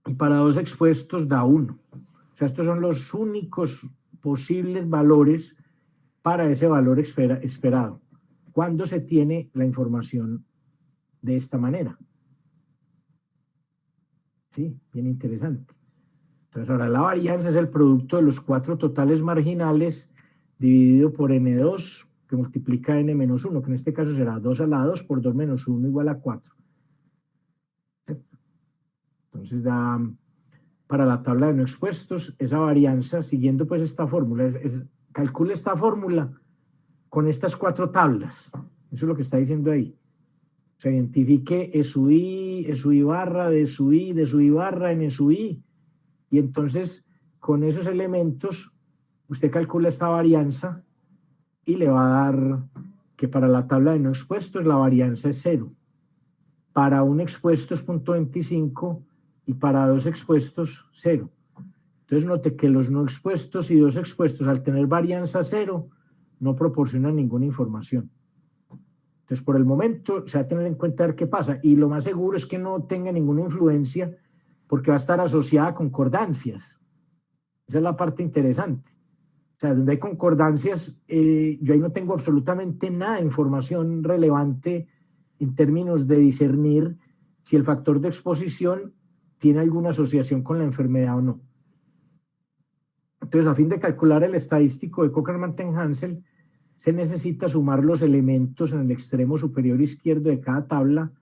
Y para dos expuestos da 1. O sea, estos son los únicos posibles valores para ese valor esperado, cuando se tiene la información de esta manera. Sí, bien interesante. Entonces ahora la varianza es el producto de los 4 totales marginales dividido por n2, que multiplica n menos 1, que en este caso será 2 a la 2 por 2 menos 1 igual a 4. ¿Cierto? Entonces da, para la tabla de no expuestos, esa varianza, siguiendo pues esta fórmula, calcule esta fórmula con estas 4 tablas. Eso es lo que está diciendo ahí. O sea, identifique E sub i barra, D sub i barra, N sub i, y entonces con esos elementos usted calcula esta varianza y le va a dar que para la tabla de no expuestos la varianza es 0. Para un expuesto es 0.25 y para dos expuestos 0. Entonces note que los no expuestos y dos expuestos al tener varianza 0 no proporcionan ninguna información. Entonces, por el momento, se va a tener en cuenta ver qué pasa. Y lo más seguro es que no tenga ninguna influencia porque va a estar asociada a concordancias. Esa es la parte interesante. O sea, donde hay concordancias, yo ahí no tengo absolutamente nada de información relevante en términos de discernir si el factor de exposición tiene alguna asociación con la enfermedad o no. Entonces, a fin de calcular el estadístico de Cochran-Mantel-Hansel, se necesita sumar los elementos en el extremo superior izquierdo de cada tabla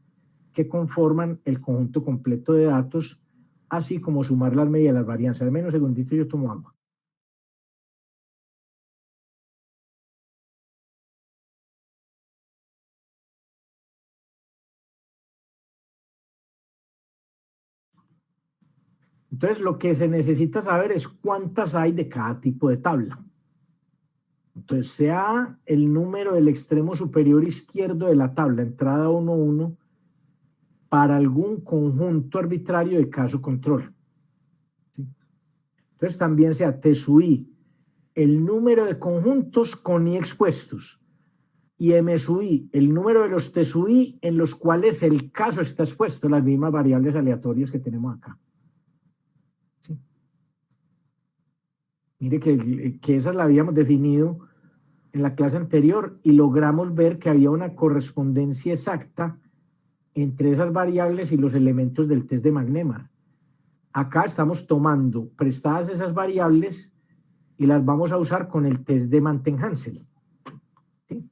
que conforman el conjunto completo de datos, así como sumar las medias de las varianzas. Al menos un segundito, yo tomo agua. Entonces, lo que se necesita saber es cuántas hay de cada tipo de tabla. Entonces, sea el número del extremo superior izquierdo de la tabla, entrada 1, 1, para algún conjunto arbitrario de caso control. ¿Sí? Entonces, también sea T sub I, el número de conjuntos con I expuestos, y M sub I, el número de los T sub I en los cuales el caso está expuesto, las mismas variables aleatorias que tenemos acá. ¿Sí? Mire que esa la habíamos definido en la clase anterior y logramos ver que había una correspondencia exacta entre esas variables y los elementos del test de McNemar. Acá estamos tomando prestadas esas variables y las vamos a usar con el test de Mantel-Hansel. ¿Sí?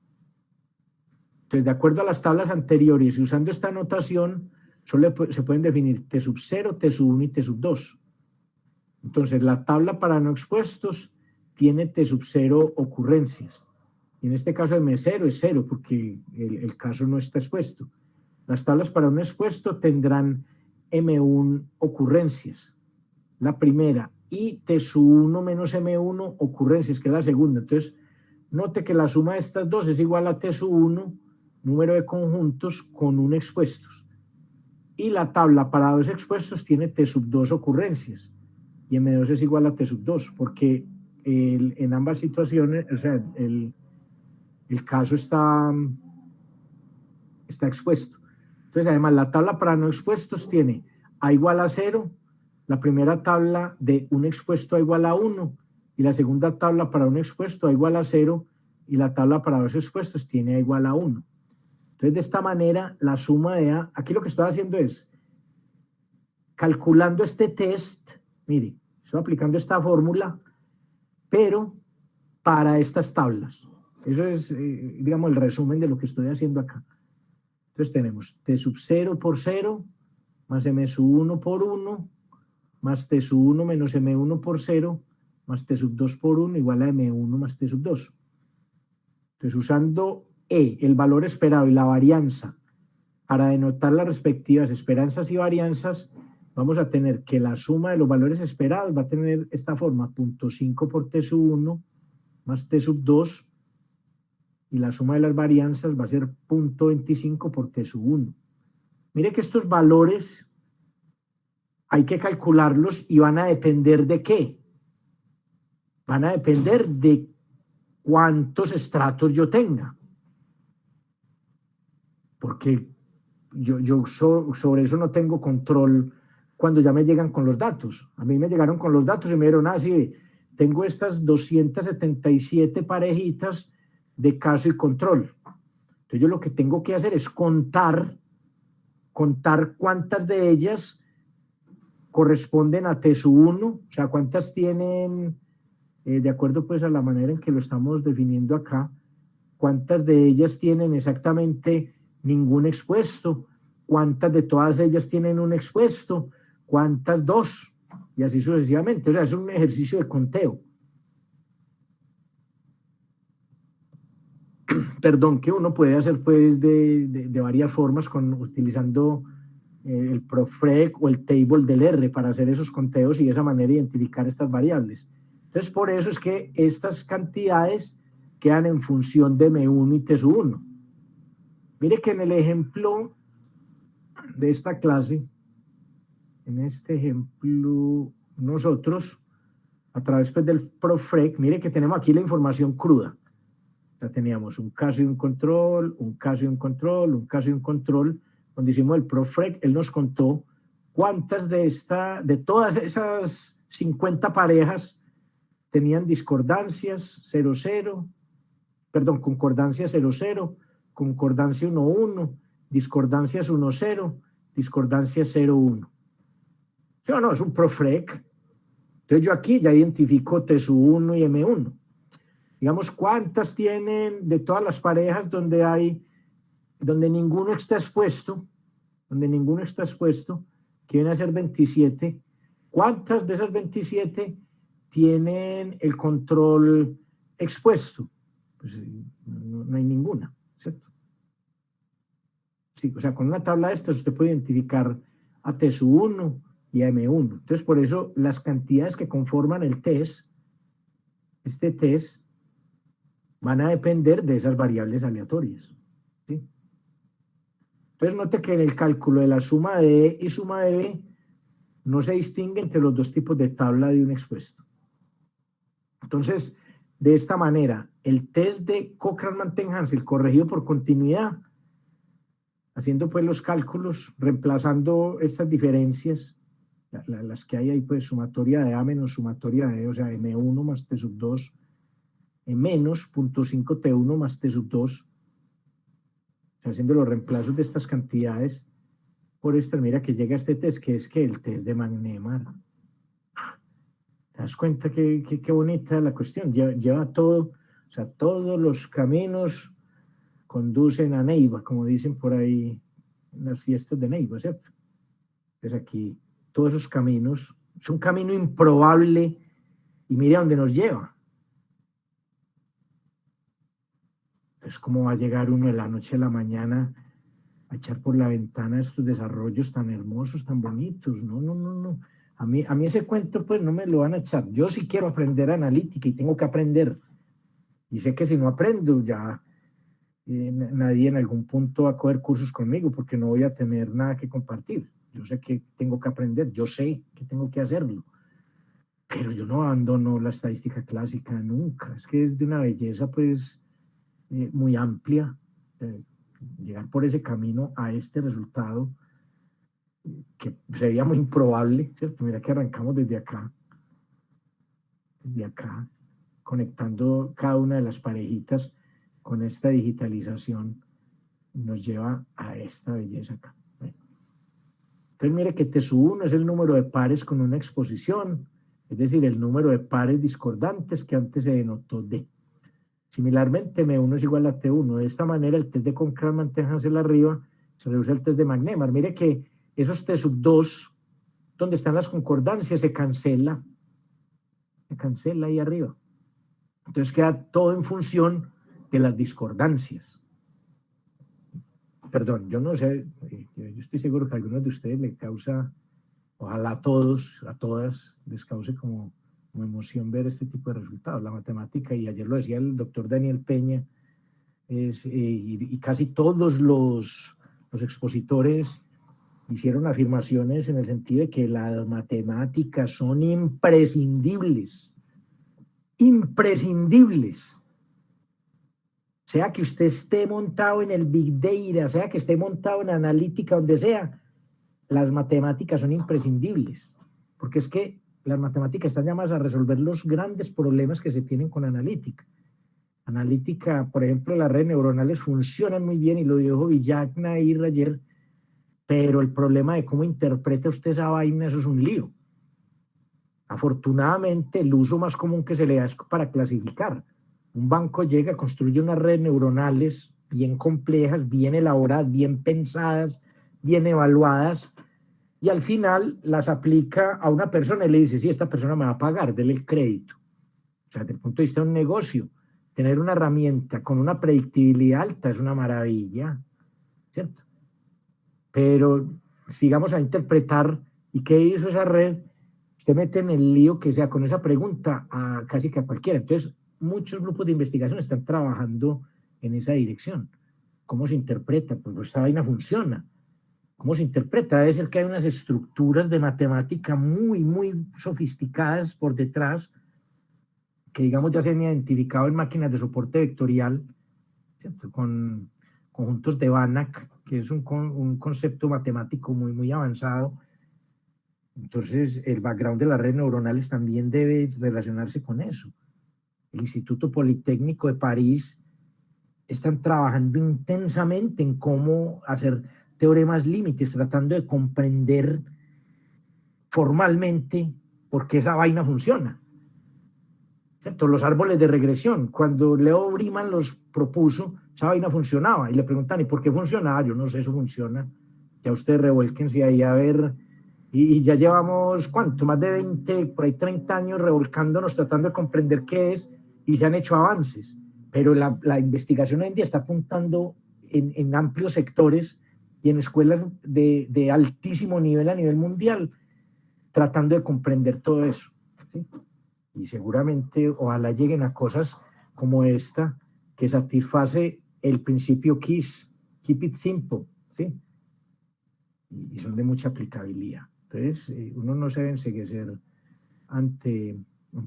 Entonces, de acuerdo a las tablas anteriores y usando esta notación, solo se pueden definir T sub 0, T sub 1 y T sub 2. Entonces, la tabla para no expuestos tiene T sub 0 ocurrencias. Y en este caso M0 es 0 porque el caso no está expuesto. Las tablas para un expuesto tendrán M1 ocurrencias, la primera, y T sub 1 menos M1 ocurrencias, que es la segunda. Entonces, note que la suma de estas dos es igual a T sub 1, número de conjuntos con un expuestos. Y la tabla para dos expuestos tiene T sub 2 ocurrencias. Y M2 es igual a T sub 2, porque en ambas situaciones, o sea, el caso está expuesto. Entonces, además, la tabla para no expuestos tiene A igual a 0, la primera tabla de un expuesto A igual a 1, y la segunda tabla para un expuesto A igual a 0, y la tabla para dos expuestos tiene A igual a 1. Entonces, de esta manera, la suma de A, aquí lo que estoy haciendo es, calculando este test, mire, estoy aplicando esta fórmula, pero para estas tablas. Eso es, digamos, el resumen de lo que estoy haciendo acá. Entonces tenemos T sub 0 por 0, más M sub 1 por 1, más T sub 1 menos M1 por 0, más T sub 2 por 1 igual a M1 más T sub 2. Entonces, usando E, el valor esperado, y la varianza, para denotar las respectivas esperanzas y varianzas, vamos a tener que la suma de los valores esperados va a tener esta forma, 0.5 por T sub 1 más T sub 2, y la suma de las varianzas va a ser 0.25 por T sub 1. Mire que estos valores hay que calcularlos y van a depender ¿de qué? Van a depender de cuántos estratos yo tenga. Porque yo sobre eso no tengo control cuando ya me llegan con los datos. A mí me llegaron con los datos y me dijeron, sí, tengo estas 277 parejitas de caso y control. Entonces yo lo que tengo que hacer es contar cuántas de ellas corresponden a T sub 1, o sea, cuántas tienen, de acuerdo pues a la manera en que lo estamos definiendo acá, cuántas de ellas tienen exactamente ningún expuesto, cuántas de todas ellas tienen un expuesto, cuántas dos, y así sucesivamente. O sea, es un ejercicio de conteo. Perdón, que uno puede hacer pues de varias formas utilizando el PROFREC o el table del R para hacer esos conteos y de esa manera identificar estas variables. Entonces, por eso es que estas cantidades quedan en función de M1 y T sub 1. Mire que en el ejemplo de esta clase, en este ejemplo, nosotros, a través pues, del PROFREC, mire que tenemos aquí la información cruda. O sea, teníamos un caso y un control, un caso y un control, un caso y un control. Cuando hicimos el PROFREC, él nos contó cuántas de todas esas 50 parejas tenían discordancias 0,0, perdón, concordancias 0,0, concordancia 1,1, discordancias 1,0, discordancias 0,1. ¿Sí o no? Es un PROFREC. Entonces yo aquí ya identifico TSU1 y M1. Digamos, ¿cuántas tienen de todas las parejas donde ninguno está expuesto, que viene a ser 27? ¿Cuántas de esas 27 tienen el control expuesto? Pues no hay ninguna, ¿cierto? Sí, o sea, con una tabla de estas usted puede identificar a TSU1 y a M1. Entonces, por eso las cantidades que conforman el test, este test, van a depender de esas variables aleatorias, ¿sí? Entonces, note que en el cálculo de la suma de E y suma de B no se distingue entre los dos tipos de tabla de un expuesto. Entonces, de esta manera, el test de Cochran-Mantegna-Hansel corregido por continuidad, haciendo pues los cálculos, reemplazando estas diferencias, las que hay ahí, pues sumatoria de A menos sumatoria de E, o sea, M1 más T sub 2, menos 0.5 T1 más T sub 2, o sea, haciendo los reemplazos de estas cantidades por esta, mira que llega este test, que es que el test de Magnemar. ¿Te das cuenta qué bonita la cuestión? Lleva todo, o sea, todos los caminos conducen a Neiva, como dicen por ahí en las fiestas de Neiva, ¿cierto? Entonces aquí, todos esos caminos, es un camino improbable y mire a dónde nos lleva. Entonces, ¿cómo va a llegar uno de la noche a la mañana a echar por la ventana estos desarrollos tan hermosos, tan bonitos? No. A mí ese cuento pues no me lo van a echar. Yo sí quiero aprender analítica y tengo que aprender. Y sé que si no aprendo ya nadie en algún punto va a coger cursos conmigo porque no voy a tener nada que compartir. Yo sé que tengo que aprender, yo sé que tengo que hacerlo. Pero yo no abandono la estadística clásica nunca. Es que es de una belleza pues muy amplia. Llegar por ese camino a este resultado que se veía muy improbable, ¿cierto? Mira que arrancamos desde acá, conectando cada una de las parejitas con esta digitalización, nos lleva a esta belleza acá. Bueno. Entonces mire que T1 es el número de pares con una exposición, es decir, el número de pares discordantes que antes se denotó D. Similarmente, M1 es igual a T1. De esta manera, el test de Cochran-Mantegna-Hansel arriba se reduce al test de Magnemar. Mire que esos T sub 2, donde están las concordancias, se cancela ahí arriba. Entonces queda todo en función de las discordancias. Perdón, yo no sé, yo estoy seguro que a algunos de ustedes les causa, ojalá a todos, a todas, les cause como emoción ver este tipo de resultados. La matemática, y ayer lo decía el doctor Daniel Peña, y casi todos los expositores hicieron afirmaciones en el sentido de que las matemáticas son imprescindibles. Sea que usted esté montado en el Big Data, sea que esté montado en analítica, donde sea, las matemáticas son imprescindibles. Porque es que las matemáticas están llamadas a resolver los grandes problemas que se tienen con analítica. Analítica, por ejemplo, las redes neuronales funcionan muy bien, y lo dijo Villagna ayer, pero el problema de cómo interpreta usted esa vaina, eso es un lío. Afortunadamente, el uso más común que se le da es para clasificar. Un banco llega, construye unas redes neuronales bien complejas, bien elaboradas, bien pensadas, bien evaluadas, y al final las aplica a una persona y le dice, sí, esta persona me va a pagar, dele el crédito. O sea, desde el punto de vista de un negocio, tener una herramienta con una predictibilidad alta es una maravilla, ¿cierto? Pero sigamos a interpretar, ¿y qué hizo esa red? Usted mete en el lío que sea con esa pregunta a casi que a cualquiera. Entonces, muchos grupos de investigación están trabajando en esa dirección. ¿Cómo se interpreta? Pues esta vaina funciona. ¿Cómo se interpreta? Debe ser que hay unas estructuras de matemática muy, muy sofisticadas por detrás que digamos ya se han identificado en máquinas de soporte vectorial, ¿cierto? Con conjuntos de Banach, que es un concepto matemático muy avanzado. Entonces, el background de las redes neuronales también debe relacionarse con eso. El Instituto Politécnico de París están trabajando intensamente en cómo hacer teoremas límites, tratando de comprender formalmente por qué esa vaina funciona. ¿Cierto? Los árboles de regresión, cuando Leo Briman los propuso, esa vaina funcionaba, y le preguntan, ¿y por qué funcionaba? Yo no sé, eso funciona. Ya ustedes revuélquense ahí a ver, y ya llevamos, ¿cuánto? Más de 20, por ahí 30 años revolcándonos, tratando de comprender qué es, y se han hecho avances. Pero la investigación hoy en día está apuntando en amplios sectores y en escuelas de altísimo nivel a nivel mundial, tratando de comprender todo eso, ¿sí? Y seguramente ojalá lleguen a cosas como esta, que satisface el principio KISS, Keep It Simple, ¿sí? Y son de mucha aplicabilidad. Entonces, uno no se debe enceguecer ante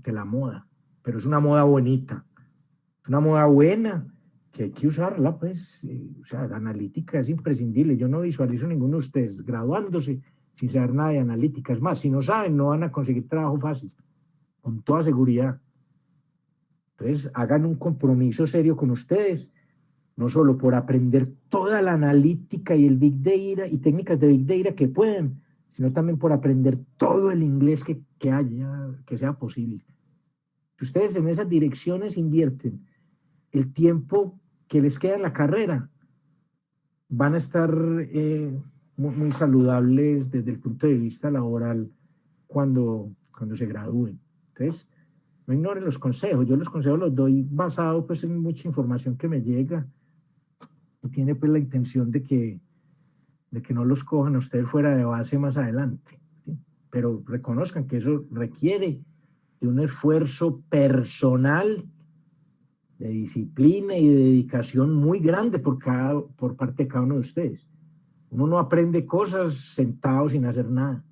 la moda, pero es una moda bonita, es una moda buena, que hay que usarla, pues. O sea, la analítica es imprescindible. Yo no visualizo a ninguno de ustedes graduándose sin saber nada de analítica. Es más, si no saben, no van a conseguir trabajo fácil, con toda seguridad. Entonces, hagan un compromiso serio con ustedes, no solo por aprender toda la analítica y el Big Data y técnicas de Big Data que pueden, sino también por aprender todo el inglés que haya, que sea posible. Si ustedes en esas direcciones invierten el tiempo que les queda en la carrera, van a estar muy saludables desde el punto de vista laboral cuando se gradúen. Entonces, no ignoren los consejos. Yo los consejos los doy basado pues en mucha información que me llega y tiene pues la intención de que no los cojan a ustedes fuera de base más adelante, ¿sí? Pero reconozcan que eso requiere de un esfuerzo personal, de disciplina y de dedicación muy grande por parte de cada uno de ustedes. Uno no aprende cosas sentado sin hacer nada.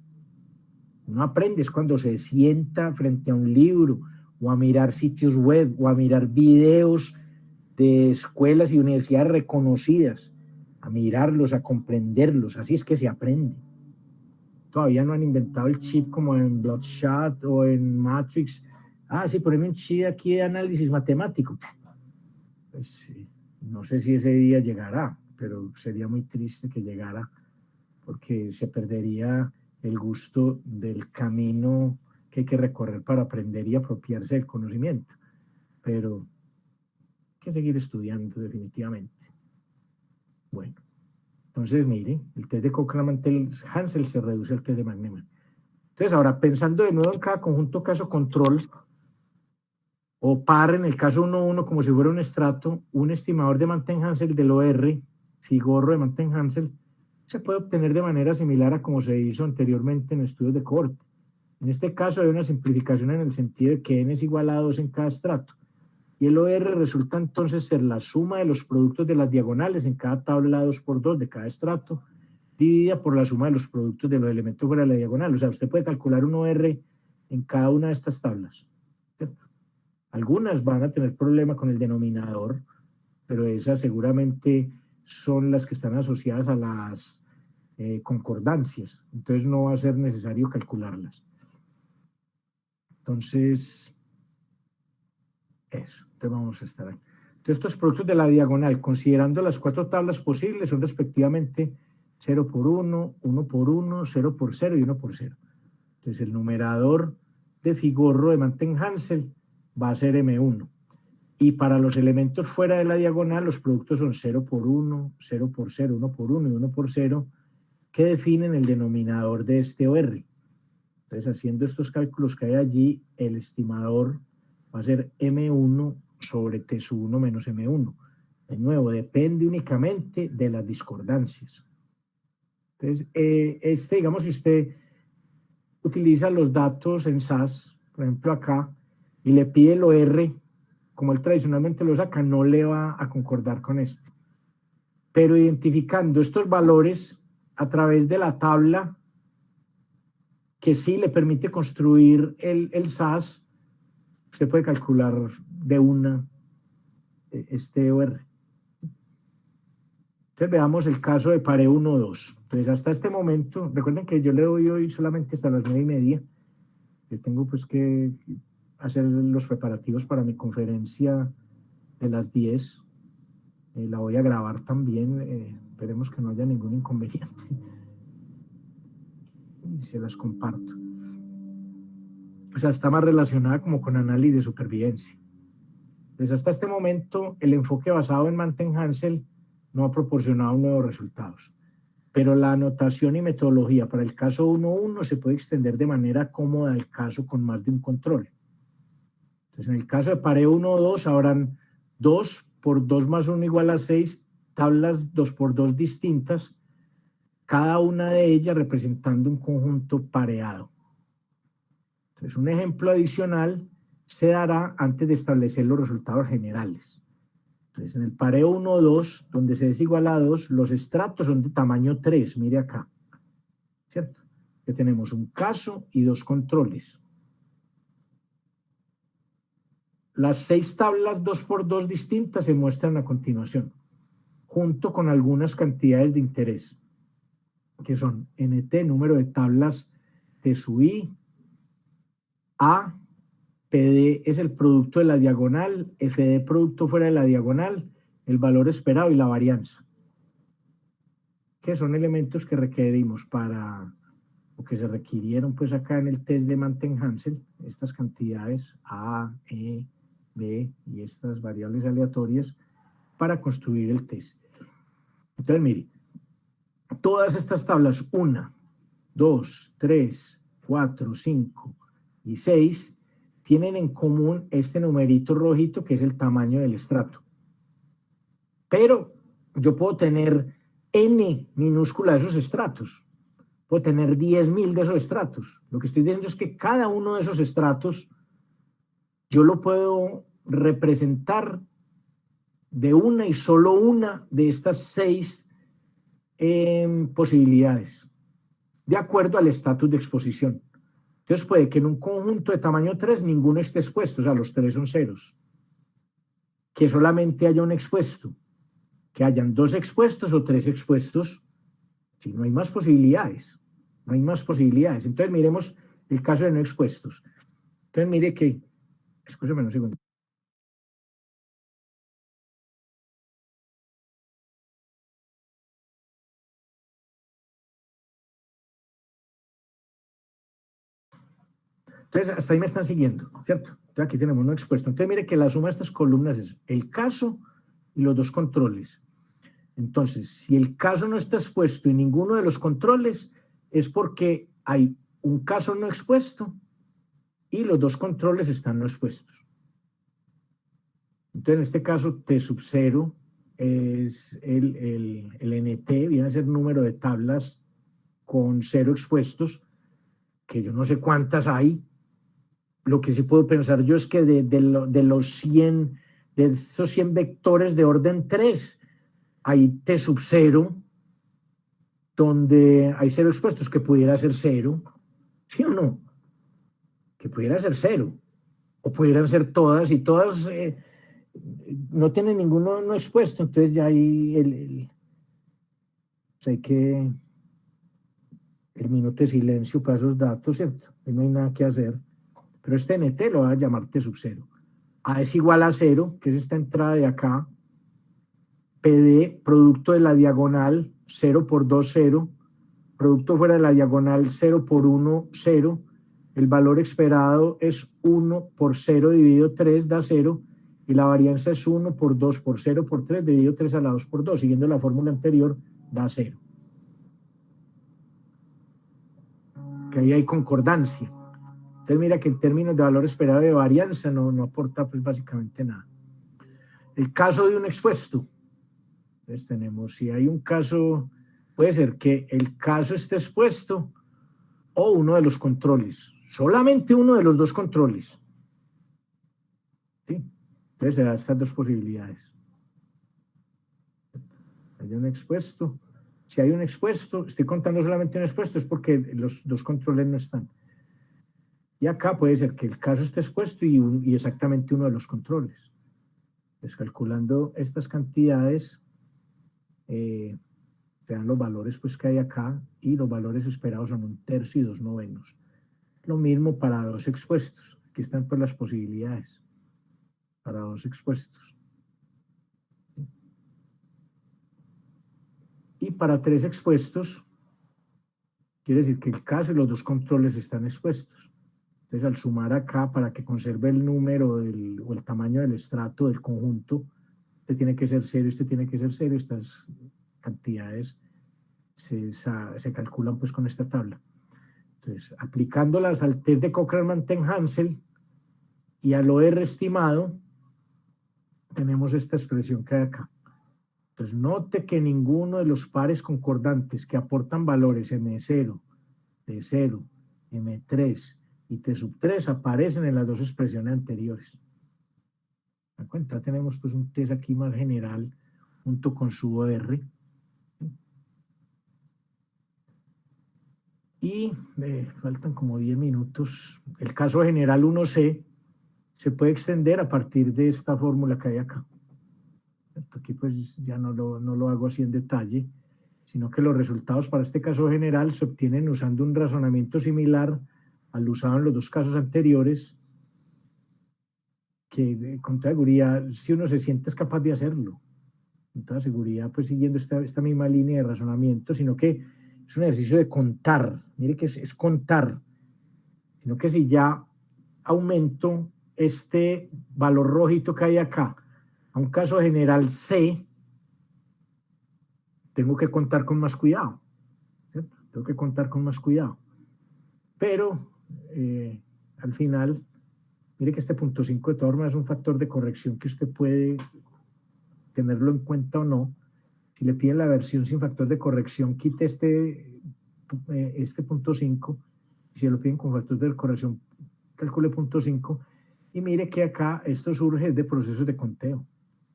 Uno aprende es cuando se sienta frente a un libro o a mirar sitios web o a mirar videos de escuelas y universidades reconocidas, a mirarlos, a comprenderlos. Así es que se aprende. Todavía no han inventado el chip como en Bloodshot o en Matrix. Sí, poneme un chip aquí de análisis matemático. Pues no sé si ese día llegará, pero sería muy triste que llegara, porque se perdería el gusto del camino que hay que recorrer para aprender y apropiarse del conocimiento. Pero hay que seguir estudiando definitivamente. Bueno, entonces mire, el test de Cochran-Mantel-Hansel se reduce al test de Magneman. Entonces ahora, pensando de nuevo en cada conjunto caso control, o par en el caso 1-1 como si fuera un estrato, un estimador de Mantel-Hansel del OR, Figorro de Mantel-Hansel, se puede obtener de manera similar a como se hizo anteriormente en estudios de cohorte. En este caso hay una simplificación en el sentido de que n es igual a 2 en cada estrato, y el OR resulta entonces ser la suma de los productos de las diagonales en cada tabla 2×2 de cada estrato, dividida por la suma de los productos de los elementos fuera de la diagonal. O sea, usted puede calcular un OR en cada una de estas tablas, ¿cierto? Algunas van a tener problema con el denominador, pero esas seguramente son las que están asociadas a las concordancias. Entonces no va a ser necesario calcularlas. Entonces, eso. Entonces vamos a estar ahí. Entonces estos productos de la diagonal, considerando las 4 tablas posibles, son respectivamente 0×1, 1×1, 0×0 y 1×0. Entonces el numerador de Figorro de Mantel-Hansel va a ser M1. Y para los elementos fuera de la diagonal, los productos son 0×1, 0×0, 1×1 y 1×0, que definen el denominador de este OR. Entonces, haciendo estos cálculos que hay allí, el estimador va a ser M1 sobre T1 menos M1. De nuevo, depende únicamente de las discordancias. Entonces, digamos, si usted utiliza los datos en SAS, por ejemplo acá, y le pide el OR, como él tradicionalmente lo saca, no le va a concordar con este. Pero identificando estos valores a través de la tabla, que sí le permite construir el SAS, usted puede calcular de una este OR. Entonces veamos el caso de Paré 1-2. Entonces hasta este momento, recuerden que yo le doy hoy solamente hasta las 9:30. Yo tengo pues que hacer los preparativos para mi conferencia de las 10. La voy a grabar también, esperemos que no haya ningún inconveniente. Y se las comparto. O sea, está más relacionada como con análisis de supervivencia. Entonces hasta este momento el enfoque basado en Mantel-Hansel no ha proporcionado nuevos resultados. Pero la anotación y metodología para el caso 1.1 se puede extender de manera cómoda al caso con más de un control. Entonces, en el caso de Paré 1.2 habrán 2 por 2 más 1 igual a 6 tablas 2 por 2 distintas, cada una de ellas representando un conjunto pareado. Entonces, un ejemplo adicional se dará antes de establecer los resultados generales. Entonces, en el Paré 1.2, donde se es igual a 2, los estratos son de tamaño 3, mire acá, ¿cierto? Que tenemos un caso y 2 controles. Las 6 tablas 2 por 2 distintas se muestran a continuación, junto con algunas cantidades de interés, que son NT, número de tablas T sub I, A, PD es el producto de la diagonal, FD producto fuera de la diagonal, el valor esperado y la varianza, que son elementos que requerimos para, o que se requirieron pues acá en el test de Mantel-Hansel, estas cantidades A, E, B y estas variables aleatorias para construir el test. Entonces, mire, todas estas tablas 1, 2, 3, 4, 5 y 6 tienen en común este numerito rojito que es el tamaño del estrato. Pero yo puedo tener n minúscula de esos estratos. Puedo tener 10.000 de esos estratos. Lo que estoy diciendo es que cada uno de esos estratos yo lo puedo representar de una y solo una de estas 6 posibilidades, de acuerdo al estatus de exposición. Entonces puede que en un conjunto de tamaño 3 ninguno esté expuesto, o sea, los 3 son ceros. Que solamente haya un expuesto, que hayan 2 expuestos o 3 expuestos, si no hay más posibilidades, no hay más posibilidades. Entonces miremos el caso de no expuestos. Entonces mire que, escúchame un segundo. Entonces, hasta ahí me están siguiendo, ¿cierto? Entonces, aquí tenemos uno expuesto. Entonces, mire que la suma de estas columnas es el caso y los 2 controles. Entonces, si el caso no está expuesto y ninguno de los controles, es porque hay un caso no expuesto y los 2 controles están no expuestos. Entonces, en este caso, T sub 0 es el NT, viene a ser número de tablas con 0 expuestos, que yo no sé cuántas hay. Lo que sí puedo pensar yo es que de los 100, de esos 100 vectores de orden 3, hay T sub 0, donde hay 0 expuestos, que pudiera ser 0, ¿sí o no? Que pudiera ser 0, o pudieran ser todas, y todas no tienen ninguno no expuesto, entonces ya hay pues hay que el minuto de silencio para esos datos, ¿cierto? Ahí no hay nada que hacer. Pero este NT lo va a llamar T sub 0. A es igual a 0, que es esta entrada de acá. PD, producto de la diagonal, 0 por 2, 0. Producto fuera de la diagonal, 0 por 1, 0. El valor esperado es 1 por 0 dividido 3, da 0. Y la varianza es 1 por 2 por 0 por 3 dividido 3 a la 2 por 2. Siguiendo la fórmula anterior, da 0. Que ahí hay concordancia. Entonces mira que en términos de valor esperado de varianza no aporta pues básicamente nada. El caso de un expuesto. Entonces tenemos, si hay un caso, puede ser que el caso esté expuesto o uno de los controles. Solamente uno de los 2 controles. ¿Sí? Entonces se da estas 2 posibilidades. Hay un expuesto. Si hay un expuesto, estoy contando solamente un expuesto, es porque los 2 controles no están. Y acá puede ser que el caso esté expuesto y exactamente uno de los controles. Descalculando estas cantidades, te dan los valores pues, que hay acá, y los valores esperados son 1/3 y 2/9. Lo mismo para 2 expuestos. Aquí están pues las posibilidades para 2 expuestos. Y para 3 expuestos, quiere decir que el caso y los 2 controles están expuestos. Entonces, al sumar acá, para que conserve el número o el tamaño del estrato del conjunto, este tiene que ser 0, este tiene que ser 0, estas cantidades se calculan pues con esta tabla. Entonces, aplicándolas al test de Cochran-Mantel-Hansel y al OR estimado, tenemos esta expresión que hay acá. Entonces, note que ninguno de los pares concordantes que aportan valores M0, T0, M3 y T3 aparecen en las 2 expresiones anteriores. ¿Se dan cuenta? Tenemos pues un test aquí más general junto con su OR. Y faltan como 10 minutos. El caso general 1C se puede extender a partir de esta fórmula que hay acá. Aquí pues ya no lo hago así en detalle, sino que los resultados para este caso general se obtienen usando un razonamiento similar al usado en los 2 casos anteriores, que con toda seguridad, si uno se siente es capaz de hacerlo, con toda seguridad, pues siguiendo esta misma línea de razonamiento, sino que es un ejercicio de contar. Mire que es contar, sino que si ya aumento este valor rojito que hay acá a un caso general C, tengo que contar con más cuidado, ¿cierto? Tengo que contar con más cuidado. Pero al final, mire que este punto 5 de todas formas es un factor de corrección que usted puede tenerlo en cuenta o no. Si le piden la versión sin factor de corrección, quite este punto 5. Si lo piden con factor de corrección, calcule punto 5. Y mire que acá esto surge de procesos de conteo.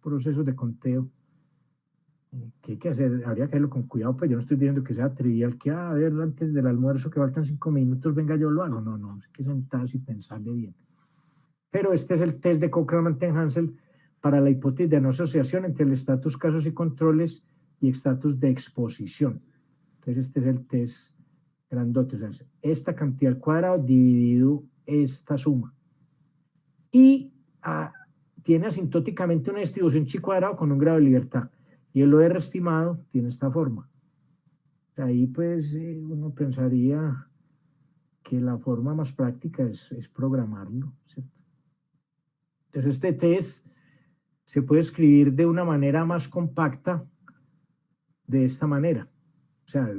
Procesos de conteo. ¿Qué hay que hacer? Habría que hacerlo con cuidado, pues yo no estoy diciendo que sea trivial, que a ver, antes del almuerzo que faltan 5 minutos, venga, yo lo hago. No, hay que sentarse y pensarle bien. Pero este es el test de Cochran-Mantel-Hansel para la hipótesis de no asociación entre el estatus, casos y controles y estatus de exposición. Entonces este es el test grandote, o sea, es esta cantidad al cuadrado dividido esta suma. Y tiene asintóticamente una distribución chi cuadrado con un grado de libertad. Y el OR estimado tiene esta forma. Ahí pues uno pensaría que la forma más práctica es programarlo, ¿cierto? Entonces este test se puede escribir de una manera más compacta de esta manera. O sea,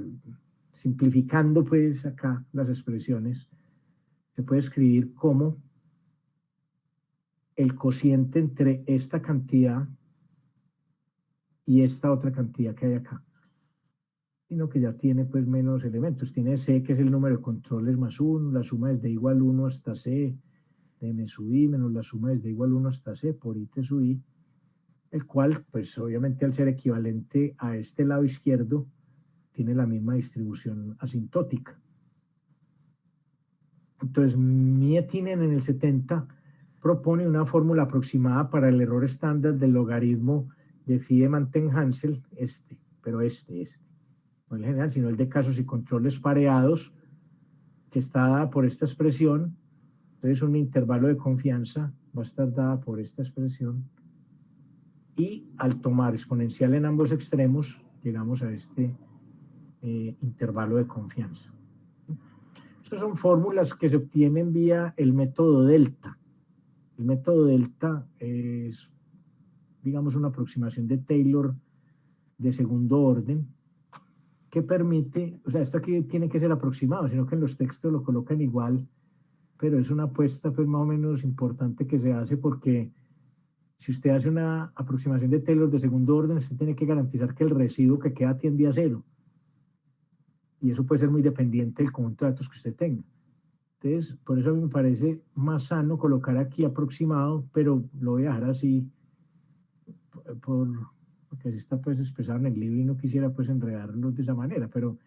simplificando pues acá las expresiones, se puede escribir como el cociente entre esta cantidad y esta otra cantidad que hay acá, sino que ya tiene pues menos elementos. Tiene C, que es el número de controles más 1, la suma es de igual 1 hasta C, de M sub I menos la suma es de igual 1 hasta C por I T sub I, el cual pues obviamente al ser equivalente a este lado izquierdo, tiene la misma distribución asintótica. Entonces, Miettinen en el 70 propone una fórmula aproximada para el error estándar del logaritmo de Fiedemann-Hansel, pero no el general, sino el de casos y controles pareados, que está dada por esta expresión. Entonces, un intervalo de confianza va a estar dada por esta expresión, y al tomar exponencial en ambos extremos, llegamos a este intervalo de confianza. Estas son fórmulas que se obtienen vía el método delta. El método delta es, digamos, una aproximación de Taylor de segundo orden que permite, o sea, esto aquí tiene que ser aproximado, sino que en los textos lo colocan igual, pero es una apuesta pues más o menos importante que se hace, porque si usted hace una aproximación de Taylor de segundo orden, usted tiene que garantizar que el residuo que queda tiende a 0. Y eso puede ser muy dependiente del conjunto de datos que usted tenga. Entonces, por eso a mí me parece más sano colocar aquí aproximado, pero lo voy a dejar así, porque así está pues expresado en el libro y no quisiera pues enredarlo de esa manera, pero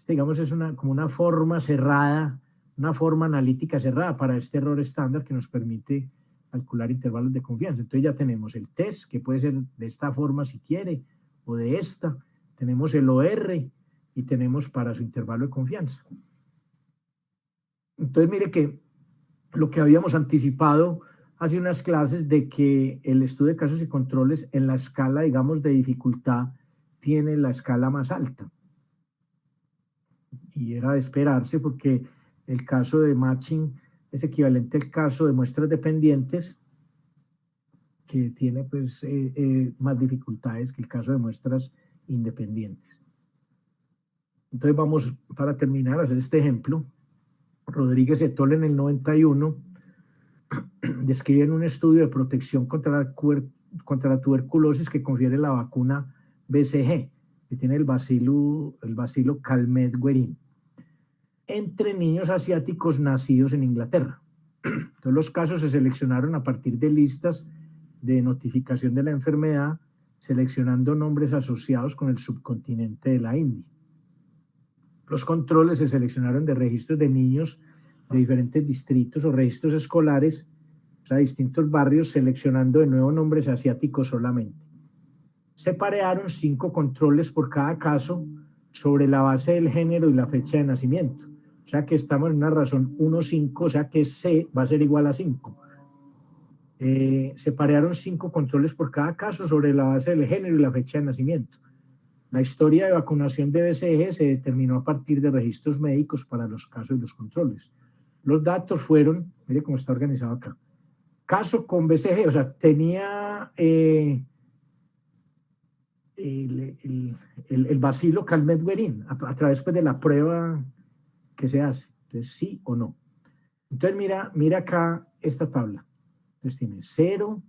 digamos es como una forma cerrada una forma analítica cerrada para este error estándar que nos permite calcular intervalos de confianza. Entonces ya tenemos el test, que puede ser de esta forma si quiere, o de esta. Tenemos el OR y tenemos para su intervalo de confianza. Entonces mire que lo que habíamos anticipado hace unas clases de que el estudio de casos y controles en la escala, digamos, de dificultad tiene la escala más alta. Y era de esperarse porque el caso de matching es equivalente al caso de muestras dependientes, que tiene pues más dificultades que el caso de muestras independientes. Entonces vamos, para terminar, a hacer este ejemplo. Rodríguez et al. En el 91 describen un estudio de protección contra la tuberculosis que confiere la vacuna BCG, que tiene el bacilo Calmette-Guerin, entre niños asiáticos nacidos en Inglaterra. Entonces los casos se seleccionaron a partir de listas de notificación de la enfermedad, seleccionando nombres asociados con el subcontinente de la India. Los controles se seleccionaron de registros de niños de diferentes distritos o registros escolares, o sea, distintos barrios, seleccionando de nuevo nombres asiáticos solamente. Se parearon 5 controles por cada caso sobre la base del género y la fecha de nacimiento. O sea que estamos en una razón 1,5, o sea que C va a ser igual a 5. Se parearon 5 controles por cada caso sobre la base del género y la fecha de nacimiento. La historia de vacunación de BCG se determinó a partir de registros médicos para los casos y los controles. Los datos fueron, mire cómo está organizado acá. Caso con BCG, o sea, tenía el bacilo Calmette-Guerin a través pues, de la prueba que se hace. Entonces, sí o no. Entonces, mira acá esta tabla. Entonces tiene 0,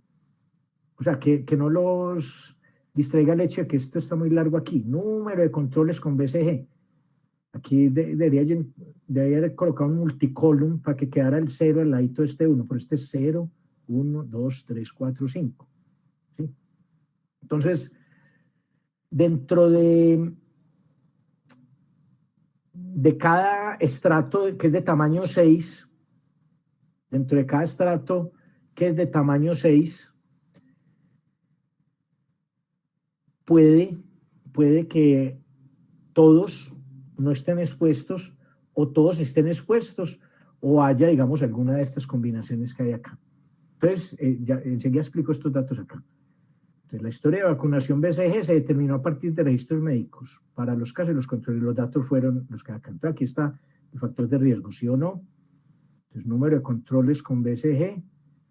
o sea, que no los distraiga el hecho de que esto está muy largo aquí. Número de controles con BCG. Aquí debería haber colocado un multicolumn para que quedara el 0 al ladito de este 1, pero este es 0, 1, 2, 3, 4, 5. ¿Sí? Entonces, dentro de cada estrato que es de tamaño 6, dentro de cada estrato que es de tamaño 6, puede que todos no estén expuestos o todos estén expuestos o haya, digamos, alguna de estas combinaciones que hay acá. Entonces, ya enseguida explico estos datos acá. Entonces, la historia de vacunación BCG se determinó a partir de registros médicos. Para los casos y los controles, los datos fueron los que acá. Entonces, aquí está el factor de riesgo, ¿sí o no? Entonces, número de controles con BCG,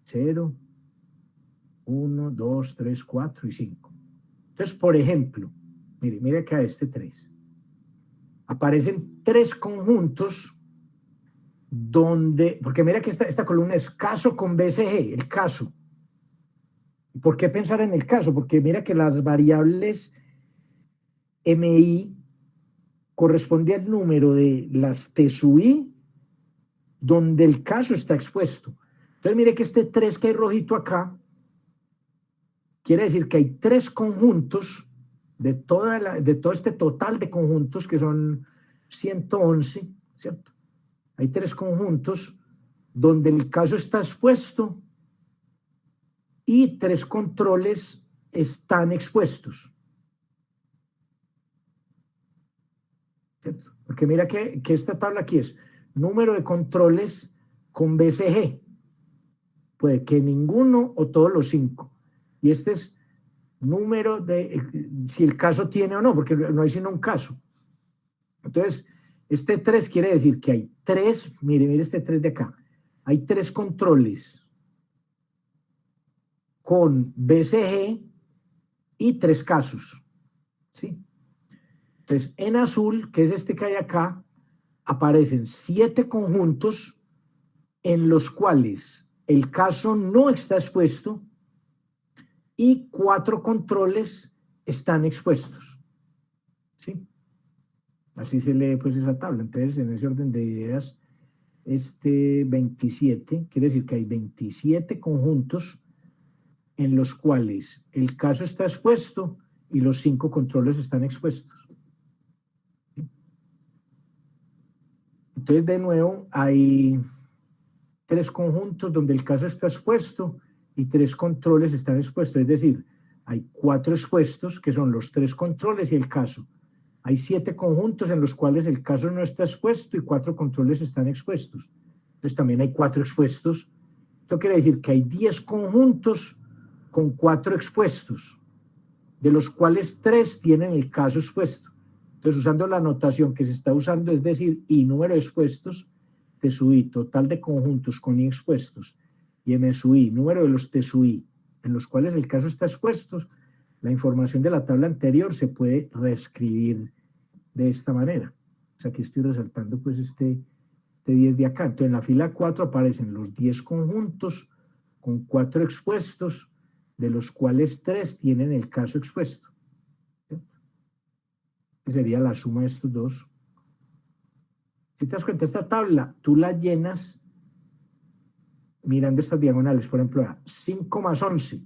0, 1, 2, 3, 4 y 5. Entonces, por ejemplo, mire acá este 3. Aparecen 3 conjuntos donde, porque mira que esta columna es caso con BCG, el caso. ¿Por qué pensar en el caso? Porque mira que las variables MI corresponde al número de las T sub I donde el caso está expuesto. Entonces mire que este 3 que hay rojito acá quiere decir que hay 3 conjuntos de todo este total de conjuntos que son 111, ¿cierto? Hay 3 conjuntos donde el caso está expuesto y 3 controles están expuestos. ¿Cierto? Porque mira que esta tabla aquí es número de controles con BCG. Puede que ninguno o todos los 5. Y este es número de si el caso tiene o no, porque no hay sino un caso. Entonces, este 3 quiere decir que hay 3, mire este 3 de acá, hay 3 controles con BCG y 3 casos, ¿sí? Entonces, en azul, que es este que hay acá, aparecen 7 conjuntos en los cuales el caso no está expuesto y 4 controles están expuestos, ¿sí? Así se lee pues esa tabla. Entonces, en ese orden de ideas, 27, quiere decir que hay 27 conjuntos en los cuales el caso está expuesto y los 5 controles están expuestos. Entonces, de nuevo, hay 3 conjuntos donde el caso está expuesto y 3 controles están expuestos. Es decir, hay 4 expuestos, que son los 3 controles y el caso. Hay 7 conjuntos en los cuales el caso no está expuesto y 4 controles están expuestos. Entonces, también hay 4 expuestos. Esto quiere decir que hay 10 conjuntos con 4 expuestos, de los cuales 3 tienen el caso expuesto. Entonces, usando la notación que se está usando, es decir, I número de expuestos, T sub I total de conjuntos con I expuestos, y M sub I número de los T sub I en los cuales el caso está expuesto, la información de la tabla anterior se puede reescribir de esta manera. O sea, aquí estoy resaltando pues este 10 de acá. Entonces, en la fila 4 aparecen los 10 conjuntos con 4 expuestos, de los cuales 3 tienen el caso expuesto. Que sería la suma de estos dos. Si te das cuenta, esta tabla, tú la llenas mirando estas diagonales. Por ejemplo, 5 más 11,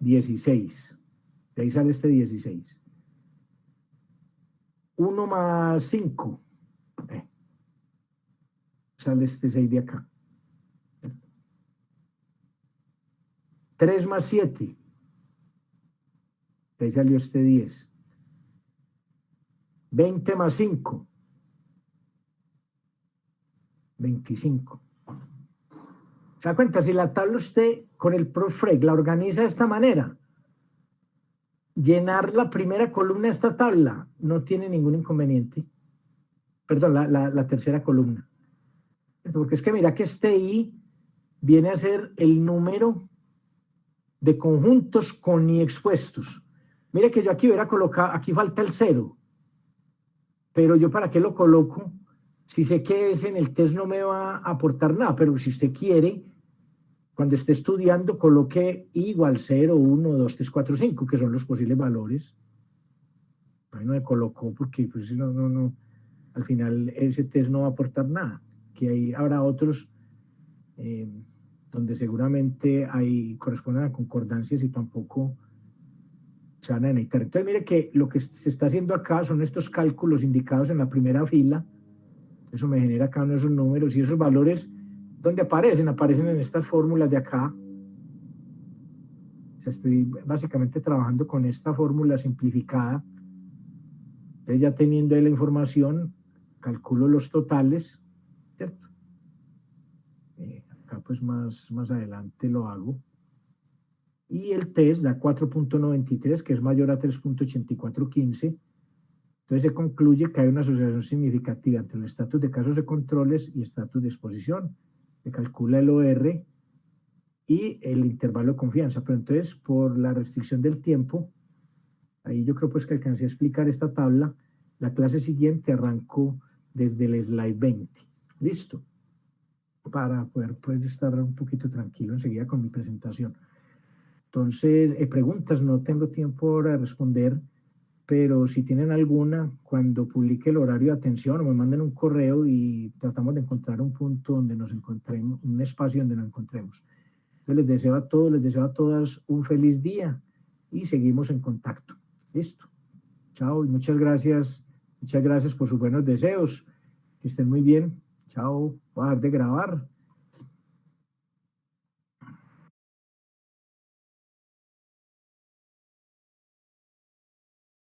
16. De ahí sale este 16. 1 más 5, sale este 6 de acá. 3 más 7, de ahí salió este 10. 20 más 5, 25. ¿Se da cuenta? Si la tabla usted con el Profreg la organiza de esta manera, llenar la primera columna de esta tabla no tiene ningún inconveniente. Perdón, la tercera columna. Porque es que mira que este I viene a ser el número de conjuntos con I expuestos. Mire que yo aquí hubiera colocado, aquí falta el 0. Pero yo ¿para qué lo coloco? Si sé que ese en el test no me va a aportar nada, pero si usted quiere, cuando esté estudiando, coloque I igual 0, 1, 2, 3, 4, 5, que son los posibles valores. Ahí no me colocó porque pues, no, al final ese test no va a aportar nada. Que ahí habrá otros donde seguramente corresponden a concordancias y tampoco se van a necesitar. Entonces mire que lo que se está haciendo acá son estos cálculos indicados en la primera fila. Eso me genera cada uno de esos números y esos valores, ¿dónde aparecen? Aparecen en estas fórmulas de acá. O sea, estoy básicamente trabajando con esta fórmula simplificada. Entonces ya teniendo ahí la información, calculo los totales, ¿cierto? Acá pues más adelante lo hago. Y el test da 4.93, que es mayor a 3.8415. Entonces se concluye que hay una asociación significativa entre el estatus de casos de controles y estatus de exposición. Se calcula el OR y el intervalo de confianza. Pero entonces, por la restricción del tiempo, ahí yo creo pues que alcancé a explicar esta tabla. La clase siguiente arranco desde el slide 20. ¿Listo? Para poder pues estar un poquito tranquilo enseguida con mi presentación. Entonces, preguntas, no tengo tiempo ahora de responder, pero si tienen alguna, cuando publique el horario de atención o me manden un correo y tratamos de encontrar un punto donde nos encontremos, un espacio donde nos encontremos. Entonces les deseo a todos, les deseo a todas un feliz día y seguimos en contacto. Listo. Chao y muchas gracias por sus buenos deseos. Que estén muy bien. Chao. Voy a dejar de grabar.